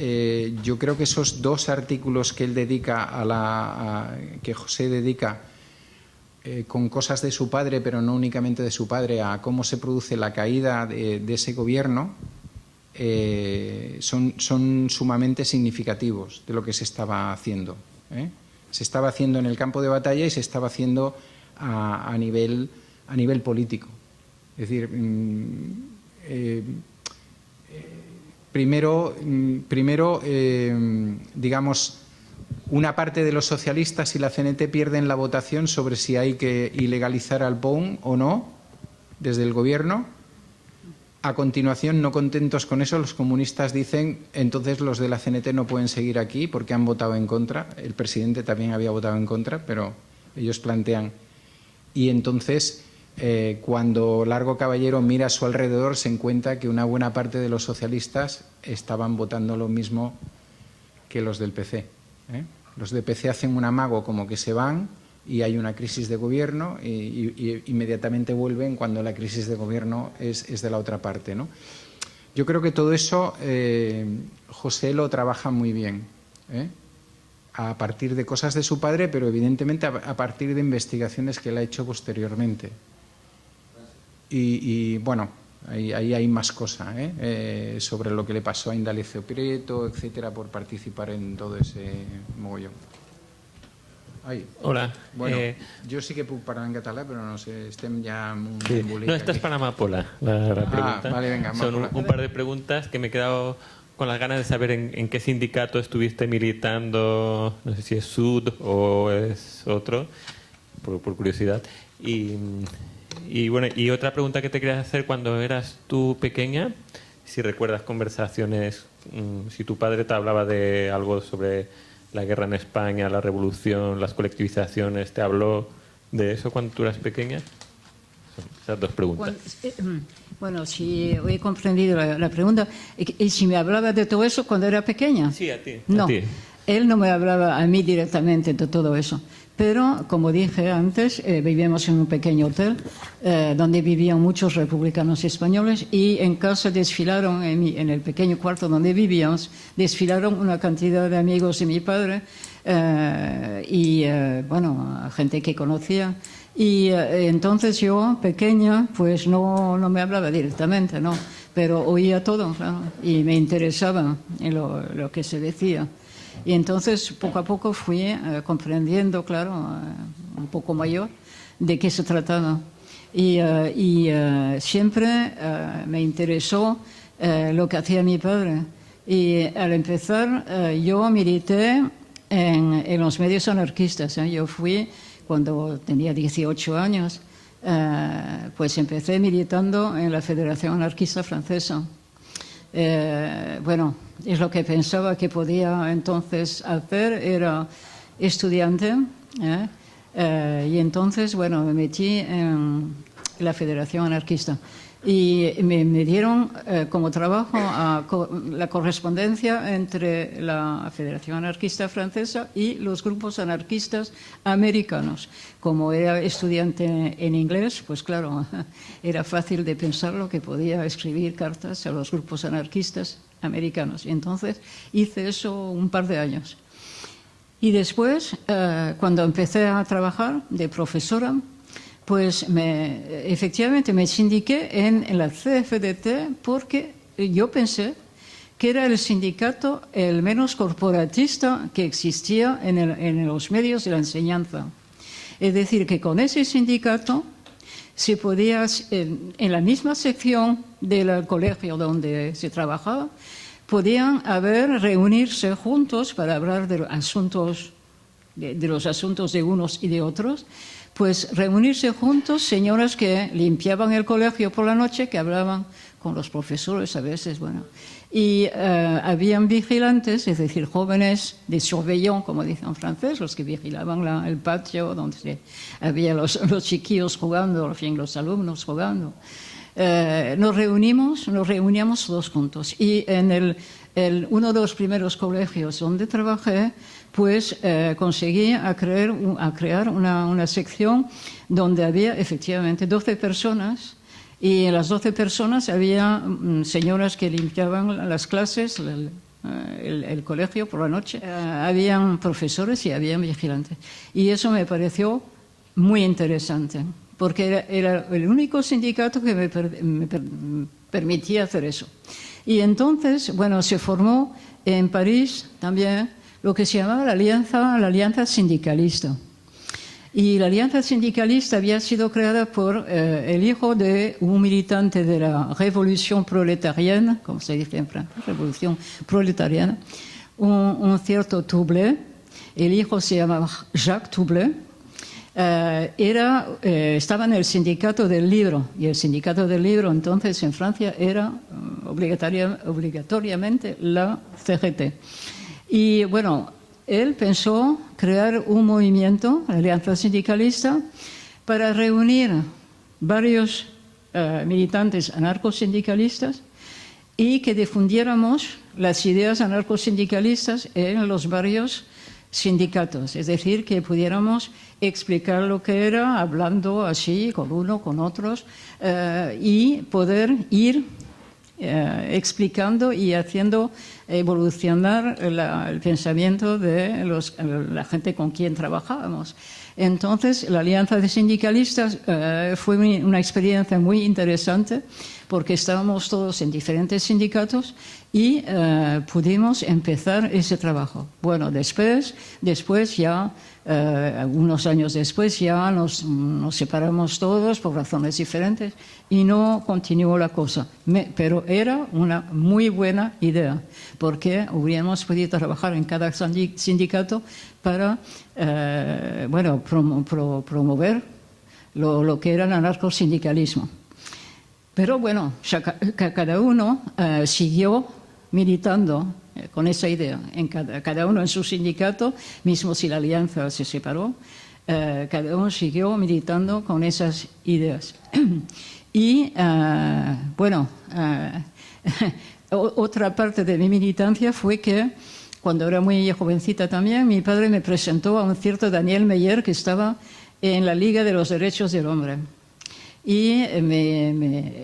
yo creo que esos dos artículos que él dedica que José dedica con cosas de su padre, pero no únicamente de su padre, a cómo se produce la caída de ese gobierno, son sumamente significativos de lo que se estaba haciendo. Se estaba haciendo en el campo de batalla y se estaba haciendo a nivel político. Es decir, primero, digamos, una parte de los socialistas y la CNT pierden la votación sobre si hay que ilegalizar al POUM o no desde el gobierno. A continuación, no contentos con eso, los comunistas dicen entonces los de la CNT no pueden seguir aquí porque han votado en contra. El presidente también había votado en contra, pero ellos plantean. Y entonces, cuando Largo Caballero mira a su alrededor, se encuentra que una buena parte de los socialistas estaban votando lo mismo que los del PC. Los de PC hacen un amago como que se van y hay una crisis de gobierno y inmediatamente vuelven cuando la crisis de gobierno es de la otra parte, ¿no? Yo creo que todo eso José lo trabaja muy bien, a partir de cosas de su padre, pero evidentemente a partir de investigaciones que él ha hecho posteriormente. Y bueno, ahí hay más cosas sobre lo que le pasó a Indalecio Prieto, etcétera, por participar en todo ese mogollón. Ai. Hola. Bueno, jo sí que puc parlar en català, però no sé, estem ja en un sí. embolic. No, esta es para Amapola, la pregunta. Vale, venga, Son un par de preguntas que me he quedado con las ganas de saber en qué sindicato estuviste militando, no sé si es SUD o es otro, por curiosidad. Y bueno, y otra pregunta que te quería hacer, cuando eras tú pequeña, si recuerdas conversaciones, si tu padre te hablaba de algo sobre la guerra en España, la revolución, las colectivizaciones, ¿te habló de eso cuando tú eras pequeña? Son esas dos preguntas. Bueno, si he comprendido la pregunta, ¿y si me hablaba de todo eso cuando era pequeña? Sí, a ti. No, a ti. Él no me hablaba a mí directamente de todo eso, Pero, como dije antes, vivíamos en un pequeño hotel donde vivían muchos republicanos españoles y en casa desfilaron, en el pequeño cuarto donde vivíamos, desfilaron una cantidad de amigos de mi padre y, bueno, gente que conocía. Y entonces yo, pequeña, pues no me hablaba directamente, ¿no? Pero oía todo, claro, y me interesaba en lo que se decía. Y entonces, poco a poco fui comprendiendo, claro, un poco mayor, de qué se trataba. Y siempre me interesó lo que hacía mi padre. Y al empezar, yo milité en los medios anarquistas. Yo fui, cuando tenía 18 años, pues empecé militando en la Federación Anarquista Francesa. Bueno, es lo que pensaba que podía entonces hacer, era estudiante, y entonces, bueno, me metí en la Federación Anarquista y me dieron como trabajo la correspondencia entre la Federación Anarquista Francesa y los grupos anarquistas americanos. Como era estudiante en inglés, pues claro, era fácil de pensarlo que podía escribir cartas a los grupos anarquistas americanos. Y entonces hice eso un par de años. Y después, cuando empecé a trabajar de profesora, pues efectivamente me sindiqué en la CFDT porque yo pensé que era el sindicato el menos corporatista que existía en los medios de la enseñanza. Es decir, que con ese sindicato se podía, en la misma sección del colegio donde se trabajaba, podían reunirse juntos para hablar de los asuntos de unos y de otros. Pues reunirse juntos señoras que limpiaban el colegio por la noche, que hablaban con los profesores a veces, bueno. Y habían vigilantes, es decir, jóvenes de surveillants, como dicen en francés, los que vigilaban el patio donde había los chiquillos jugando, en fin, los alumnos jugando. Nos reuníamos todos juntos. Y en uno de los primeros colegios donde trabajé, pues conseguí crear una sección donde había efectivamente 12 personas y en las 12 personas había señoras que limpiaban las clases, el colegio por la noche, habían profesores y habían vigilantes. Y eso me pareció muy interesante, porque era el único sindicato que me permitía hacer eso. Y entonces, bueno, se formó en París también lo que se llamaba la Alianza Sindicalista. Y la Alianza Sindicalista había sido creada por el hijo de un militante de la Revolución Proletariana, como se dice en francés, Revolución Proletariana, un cierto Toublet. El hijo se llamaba Jacques Toublet. Estaba en el sindicato del libro, y el sindicato del libro entonces en Francia era obligatoriamente la CGT. Y bueno, él pensó crear un movimiento, la Alianza Sindicalista, para reunir varios militantes anarcosindicalistas y que difundiéramos las ideas anarcosindicalistas en los varios sindicatos, es decir, que pudiéramos explicar lo que era, hablando así con uno, con otros, y poder ir explicando y haciendo evolucionar el pensamiento de la gente con quien trabajábamos. Entonces, la Alianza de Sindicalistas fue una experiencia muy interesante porque estábamos todos en diferentes sindicatos y pudimos empezar ese trabajo. Bueno, después ya, algunos años después, ya nos separamos todos por razones diferentes y no continuó la cosa. Pero era una muy buena idea, porque hubiéramos podido trabajar en cada sindicato para promover lo que era el anarcosindicalismo. Pero bueno, cada uno siguió militando con esa idea, cada uno en su sindicato, mismo si la alianza se separó, cada uno siguió militando con esas ideas. Y otra parte de mi militancia fue que cuando era muy jovencita también, mi padre me presentó a un cierto Daniel Meyer que estaba en la Liga de los Derechos del Hombre. Y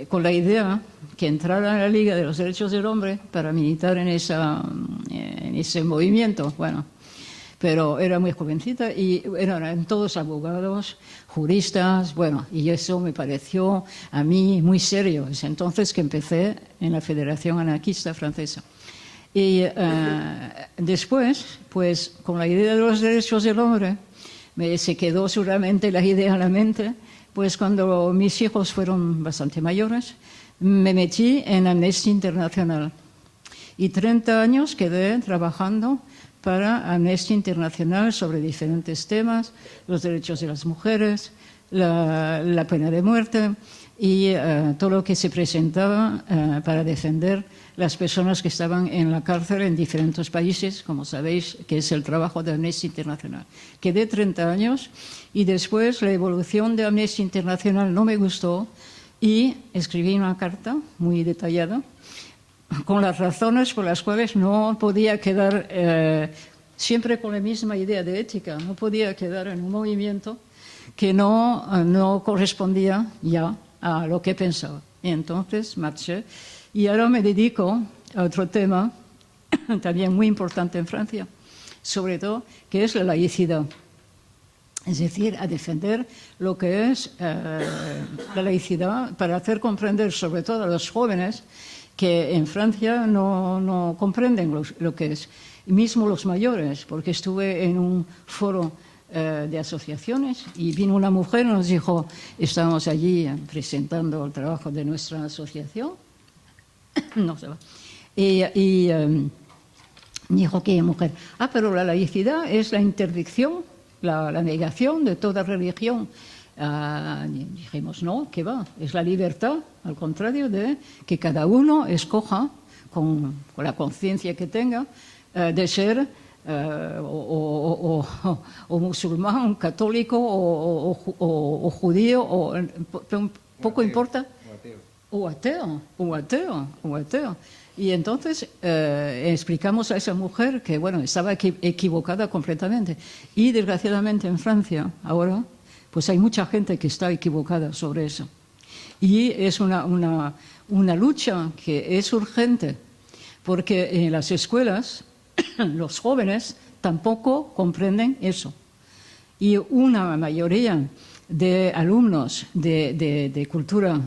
con la idea que entrara en la Liga de los Derechos del Hombre para militar en ese movimiento. Bueno, pero era muy jovencita y eran todos abogados, juristas, bueno, y eso me pareció a mí muy serio. Es entonces que empecé en la Federación Anarquista Francesa. Y después, pues con la idea de los derechos del hombre, se quedó seguramente la idea en la mente, pues cuando mis hijos fueron bastante mayores, me metí en Amnesty International. Y 30 años quedé trabajando para Amnesty International sobre diferentes temas, los derechos de las mujeres, la pena de muerte y todo lo que se presentaba para defender las personas que estaban en la cárcel en diferentes países, como sabéis, que es el trabajo de Amnesty International. Quedé 30 años y después la evolución de Amnesty International no me gustó y escribí una carta muy detallada con las razones por las cuales no podía quedar, siempre con la misma idea de ética, no podía quedar en un movimiento que no correspondía ya a lo que pensaba. Y entonces marché. Y ahora me dedico a otro tema también muy importante en Francia, sobre todo, que es la laicidad. Es decir, a defender lo que es la laicidad para hacer comprender, sobre todo a los jóvenes, que en Francia no comprenden lo que es. Y mismo los mayores, porque estuve en un foro de asociaciones y vino una mujer y nos dijo, estábamos allí presentando el trabajo de nuestra asociación, no se va, y dijo que mujer, pero la laicidad es la interdicción, la negación de toda religión. Dijimos, no, ¿qué va? Es la libertad, al contrario de que cada uno escoja con la conciencia que tenga de ser o musulmán, católico o judío, poco importa, o ateo. Y entonces explicamos a esa mujer que, bueno, estaba equivocada completamente. Y desgraciadamente en Francia, ahora, pues hay mucha gente que está equivocada sobre eso. Y es una lucha que es urgente, porque en las escuelas los jóvenes tampoco comprenden eso. Y una mayoría de alumnos de cultura,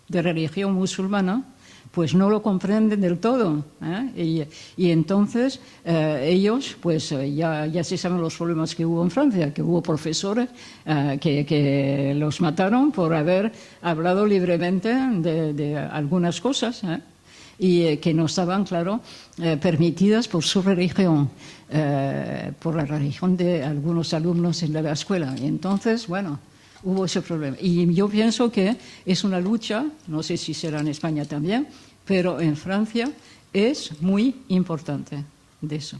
de religión musulmana, pues no lo comprenden del todo. Y entonces ellos, pues ya se saben los problemas que hubo en Francia, que hubo profesores que los mataron por haber hablado libremente de algunas cosas, y que no estaban, claro, permitidas por su religión, por la religión de algunos alumnos en la escuela. Y entonces, bueno, hubo ese problema. Y yo pienso que es una lucha, no sé si será en España también, pero en Francia es muy importante de eso.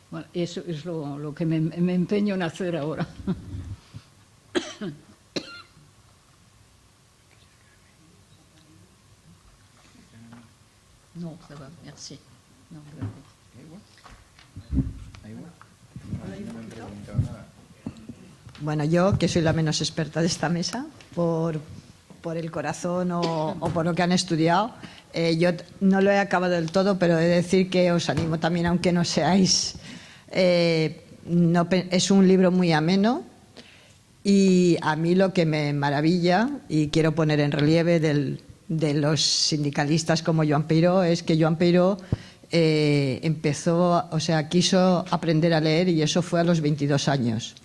Bueno, eso es lo que me empeño en hacer ahora. No, ça va, merci. No, Bueno, yo, que soy la menos experta de esta mesa, por el corazón o por lo que han estudiado, yo no lo he acabado del todo, pero he de decir que os animo también, aunque no seáis... es un libro muy ameno, y a mí lo que me maravilla, y quiero poner en relieve de los sindicalistas como Joan Peiró, es que Joan Peiró quiso aprender a leer, y eso fue a los 22 años.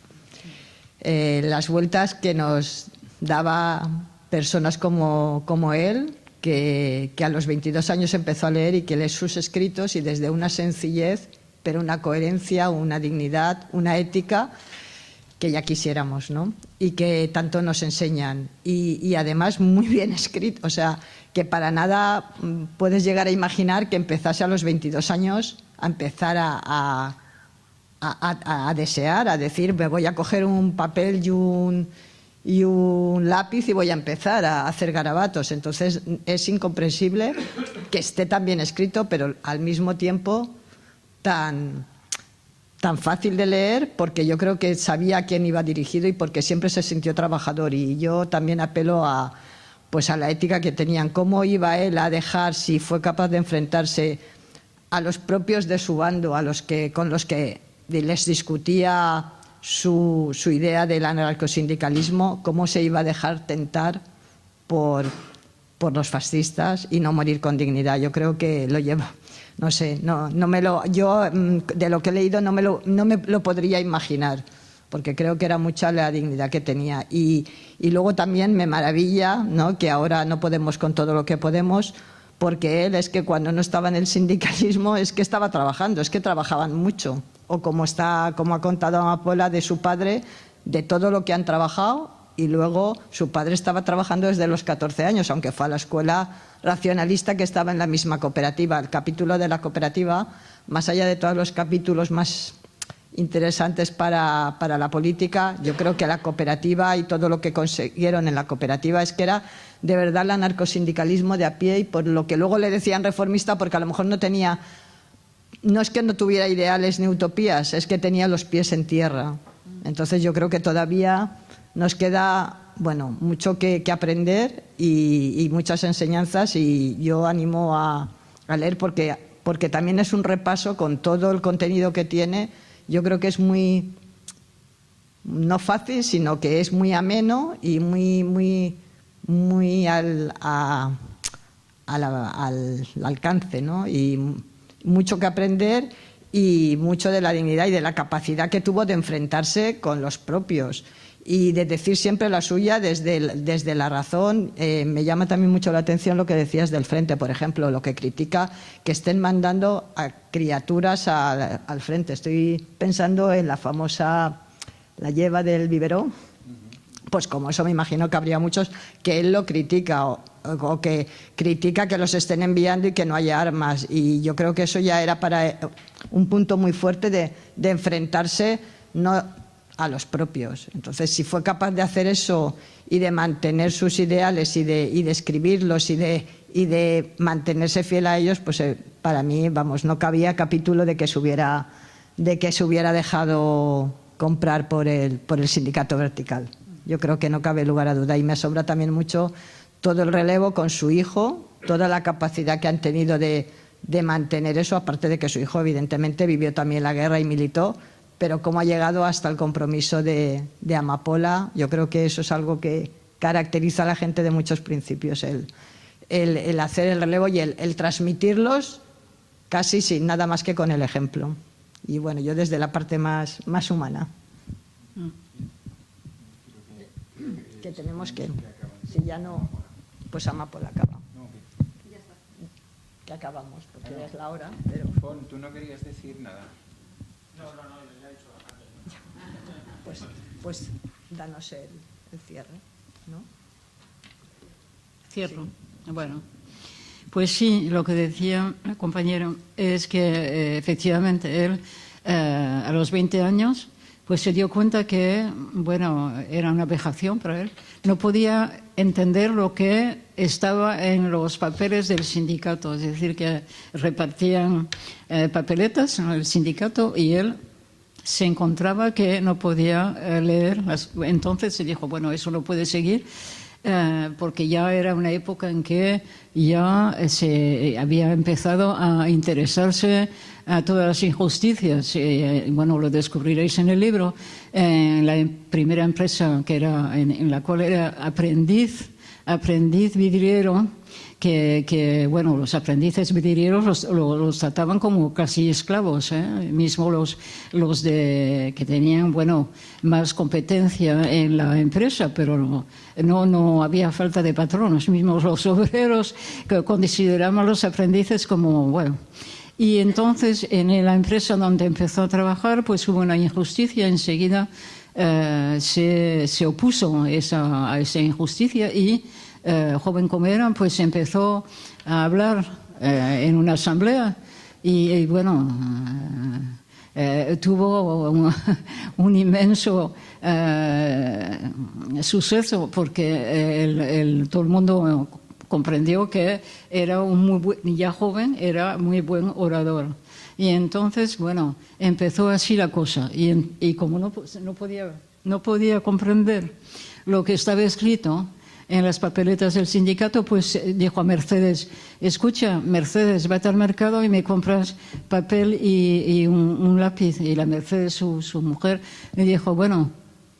Las vueltas que nos daba personas como él, que a los 22 años empezó a leer y que lee sus escritos, y desde una sencillez, pero una coherencia, una dignidad, una ética que ya quisiéramos, ¿no? Y que tanto nos enseñan. Y además muy bien escrito, o sea, que para nada puedes llegar a imaginar que empezase a los 22 años a empezar a desear, a decir, me voy a coger un papel y un lápiz y voy a empezar a hacer garabatos. Entonces es incomprensible que esté tan bien escrito, pero al mismo tiempo tan fácil de leer, porque yo creo que sabía a quién iba dirigido y porque siempre se sintió trabajador. Y yo también apelo a la ética que tenían. ¿Cómo iba él a dejar, si fue capaz de enfrentarse a los propios de su bando, con los que les discutía su idea del anarcosindicalismo, cómo se iba a dejar tentar por los fascistas y no morir con dignidad? Yo creo que lo lleva, no sé, yo de lo que he leído no me lo podría imaginar, porque creo que era mucha la dignidad que tenía. Y luego también me maravilla, ¿no?, que ahora no podemos con todo lo que podemos, porque él es que cuando no estaba en el sindicalismo es que estaba trabajando, es que trabajaban mucho. O como ha contado Amapola de su padre, de todo lo que han trabajado, y luego su padre estaba trabajando desde los 14 años, aunque fue a la escuela racionalista que estaba en la misma cooperativa. El capítulo de la cooperativa, más allá de todos los capítulos más interesantes para la política, yo creo que la cooperativa y todo lo que consiguieron en la cooperativa es que era de verdad el anarcosindicalismo de a pie, y por lo que luego le decían reformista, porque a lo mejor no es que no tuviera ideales ni utopías, es que tenía los pies en tierra. Entonces yo creo que todavía nos queda, bueno, mucho que aprender y muchas enseñanzas, y yo animo a leer porque también es un repaso con todo el contenido que tiene. Yo creo que es muy, no fácil, sino que es muy ameno y muy al alcance, ¿no? Y mucho que aprender, y mucho de la dignidad y de la capacidad que tuvo de enfrentarse con los propios y de decir siempre la suya desde la razón. Me llama también mucho la atención lo que decías del frente, por ejemplo, lo que critica que estén mandando a criaturas al frente. Estoy pensando en la famosa, la lleva del biberó. Pues como eso me imagino que habría muchos que él lo critica o que critica que los estén enviando y que no haya armas. Y yo creo que eso ya era para un punto muy fuerte de enfrentarse no a los propios. Entonces, si fue capaz de hacer eso y de mantener sus ideales y de escribirlos y de mantenerse fiel a ellos, pues para mí, vamos, no cabía capítulo de que se hubiera dejado comprar por el sindicato vertical. Yo creo que no cabe lugar a duda, y me asombra también mucho todo el relevo con su hijo, toda la capacidad que han tenido de mantener eso, aparte de que su hijo evidentemente vivió también la guerra y militó, pero cómo ha llegado hasta el compromiso de Amapola. Yo creo que eso es algo que caracteriza a la gente de muchos principios, el hacer el relevo y el transmitirlos casi sin nada más que con el ejemplo. Y bueno, yo desde la parte más humana. Que tenemos que, si ya no, pues Amapola acaba. Que acabamos, porque ya es la hora. Pero... Fon, tú no querías decir nada. No, ya he dicho antes. Pues danos el cierre, ¿no? Cierro. Sí. Bueno, pues sí, lo que decía el compañero es que efectivamente él a los 20 años pues se dio cuenta que, bueno, era una vejación para él. No podía entender lo que estaba en los papeles del sindicato, es decir, que repartían papeletas en el sindicato y él se encontraba que no podía leer. Entonces se dijo, bueno, eso no puede seguir, porque ya era una época en que ya se había empezado a interesarse a todas las injusticias. Bueno, lo descubriréis en el libro. En la primera empresa que era en la cual era aprendiz vidriero, que bueno, los aprendices vidrieros los trataban como casi esclavos, mismo los que tenían, bueno, más competencia en la empresa, pero no había falta de patronos, mismos los obreros que consideraban a los aprendices como, bueno. Y entonces en la empresa donde empezó a trabajar pues hubo una injusticia, enseguida se opuso a esa injusticia y joven como era pues empezó a hablar en una asamblea y bueno, tuvo un inmenso suceso porque todo el mundo comprendió que era ya joven, era muy buen orador. Y entonces, bueno, empezó así la cosa. Y como no podía comprender lo que estaba escrito en las papeletas del sindicato, pues dijo a Mercedes: escucha, Mercedes, vete al mercado y me compras papel y un lápiz. Y la Mercedes, su mujer, le dijo: bueno,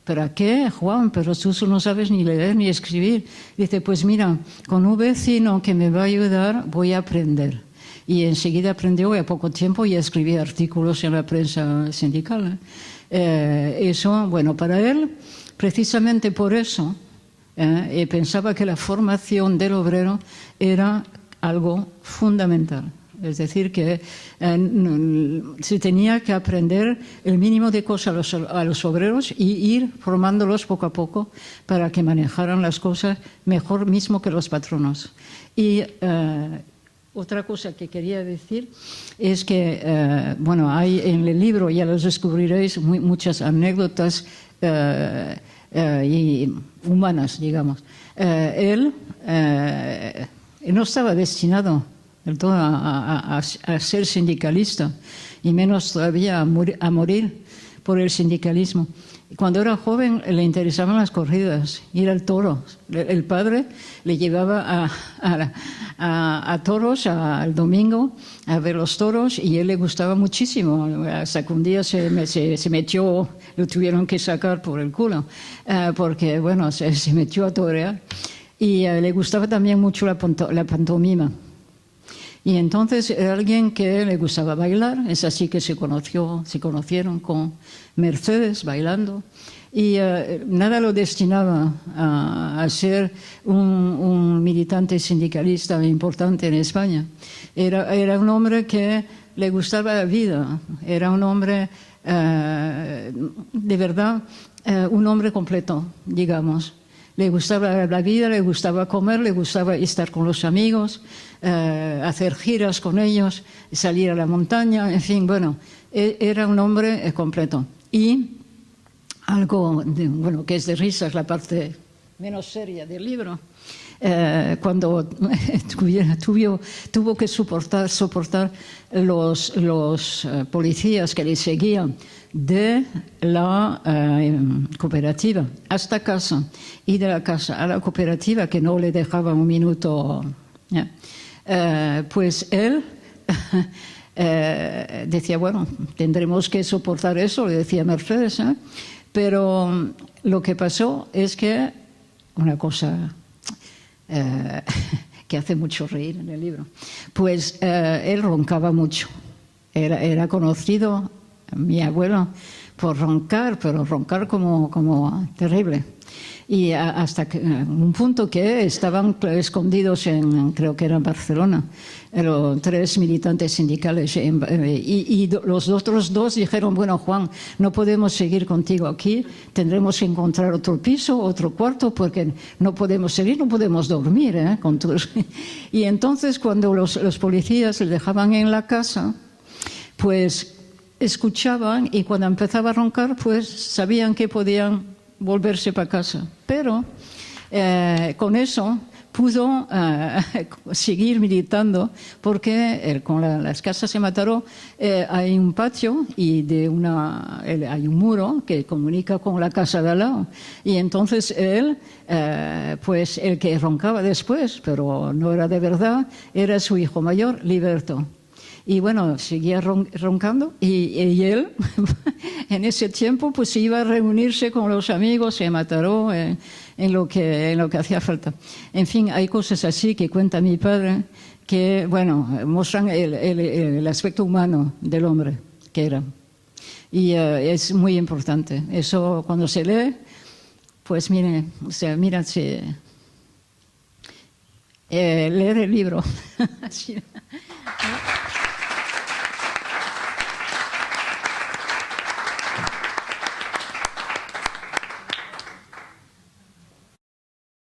¿para qué, Juan? Pero tú no sabes ni leer ni escribir. Dice: pues mira, con un vecino que me va a ayudar voy a aprender. Y enseguida aprendió, y a poco tiempo ya escribía artículos en la prensa sindical. Eso, bueno, para él, precisamente por eso, pensaba que la formación del obrero era algo fundamental. Es decir, que se tenía que aprender el mínimo de cosas a los obreros y ir formándolos poco a poco para que manejaran las cosas mejor mismo que los patronos. Y otra cosa que quería decir es que, bueno, hay en el libro, ya los descubriréis, muchas anécdotas y humanas, digamos. Él no estaba destinado del todo a ser sindicalista, y menos todavía a morir por el sindicalismo. Cuando era joven le interesaban las corridas, ir al toro. El padre le llevaba a toros al domingo a ver los toros, y él le gustaba muchísimo. Hasta que un día se metió, lo tuvieron que sacar por el culo, porque bueno, se metió a torear. Y le gustaba también mucho la pantomima. Y entonces era alguien que le gustaba bailar. Es así que se conocieron con Mercedes bailando. Y nada lo destinaba a ser un militante sindicalista importante en España. Era un hombre que le gustaba la vida. Era un hombre, de verdad, un hombre completo, digamos. Le gustaba la vida, le gustaba comer, le gustaba estar con los amigos, hacer giras con ellos, salir a la montaña, en fin, bueno, era un hombre completo. Y algo, bueno, que es de risas, la parte menos seria del libro, cuando tuvo que soportar los policías que le seguían de la cooperativa hasta casa, y de la casa a la cooperativa, que no le dejaba un minuto, pues él decía: bueno, tendremos que soportar eso, le decía Mercedes, pero lo que pasó es que una cosa que hace mucho reír en el libro, pues él roncaba mucho. Era conocido, mi abuelo, por roncar, pero roncar como terrible. Y hasta que, un punto que estaban escondidos creo que era en Barcelona, los 3 militantes sindicales, y los otros 2 dijeron: bueno, Juan, no podemos seguir contigo aquí, tendremos que encontrar otro piso, otro cuarto, porque no podemos seguir, no podemos dormir, con todos. Y entonces, cuando los policías le dejaban en la casa, pues escuchaban, y cuando empezaba a roncar, pues sabían que podían volverse para casa. Pero con eso pudo seguir militando, porque con las casas de Mataró hay un patio y hay un muro que comunica con la casa de al lado. Y entonces él, pues el que roncaba después, pero no era de verdad, era su hijo mayor, Liberto. Y bueno, seguía roncando, y él en ese tiempo pues iba a reunirse con los amigos en Mataró, en lo que hacía falta. En fin, hay cosas así que cuenta mi padre que, bueno, muestran el aspecto humano del hombre que era. Y es muy importante. Eso, cuando se lee, pues mira, leer el libro. Así.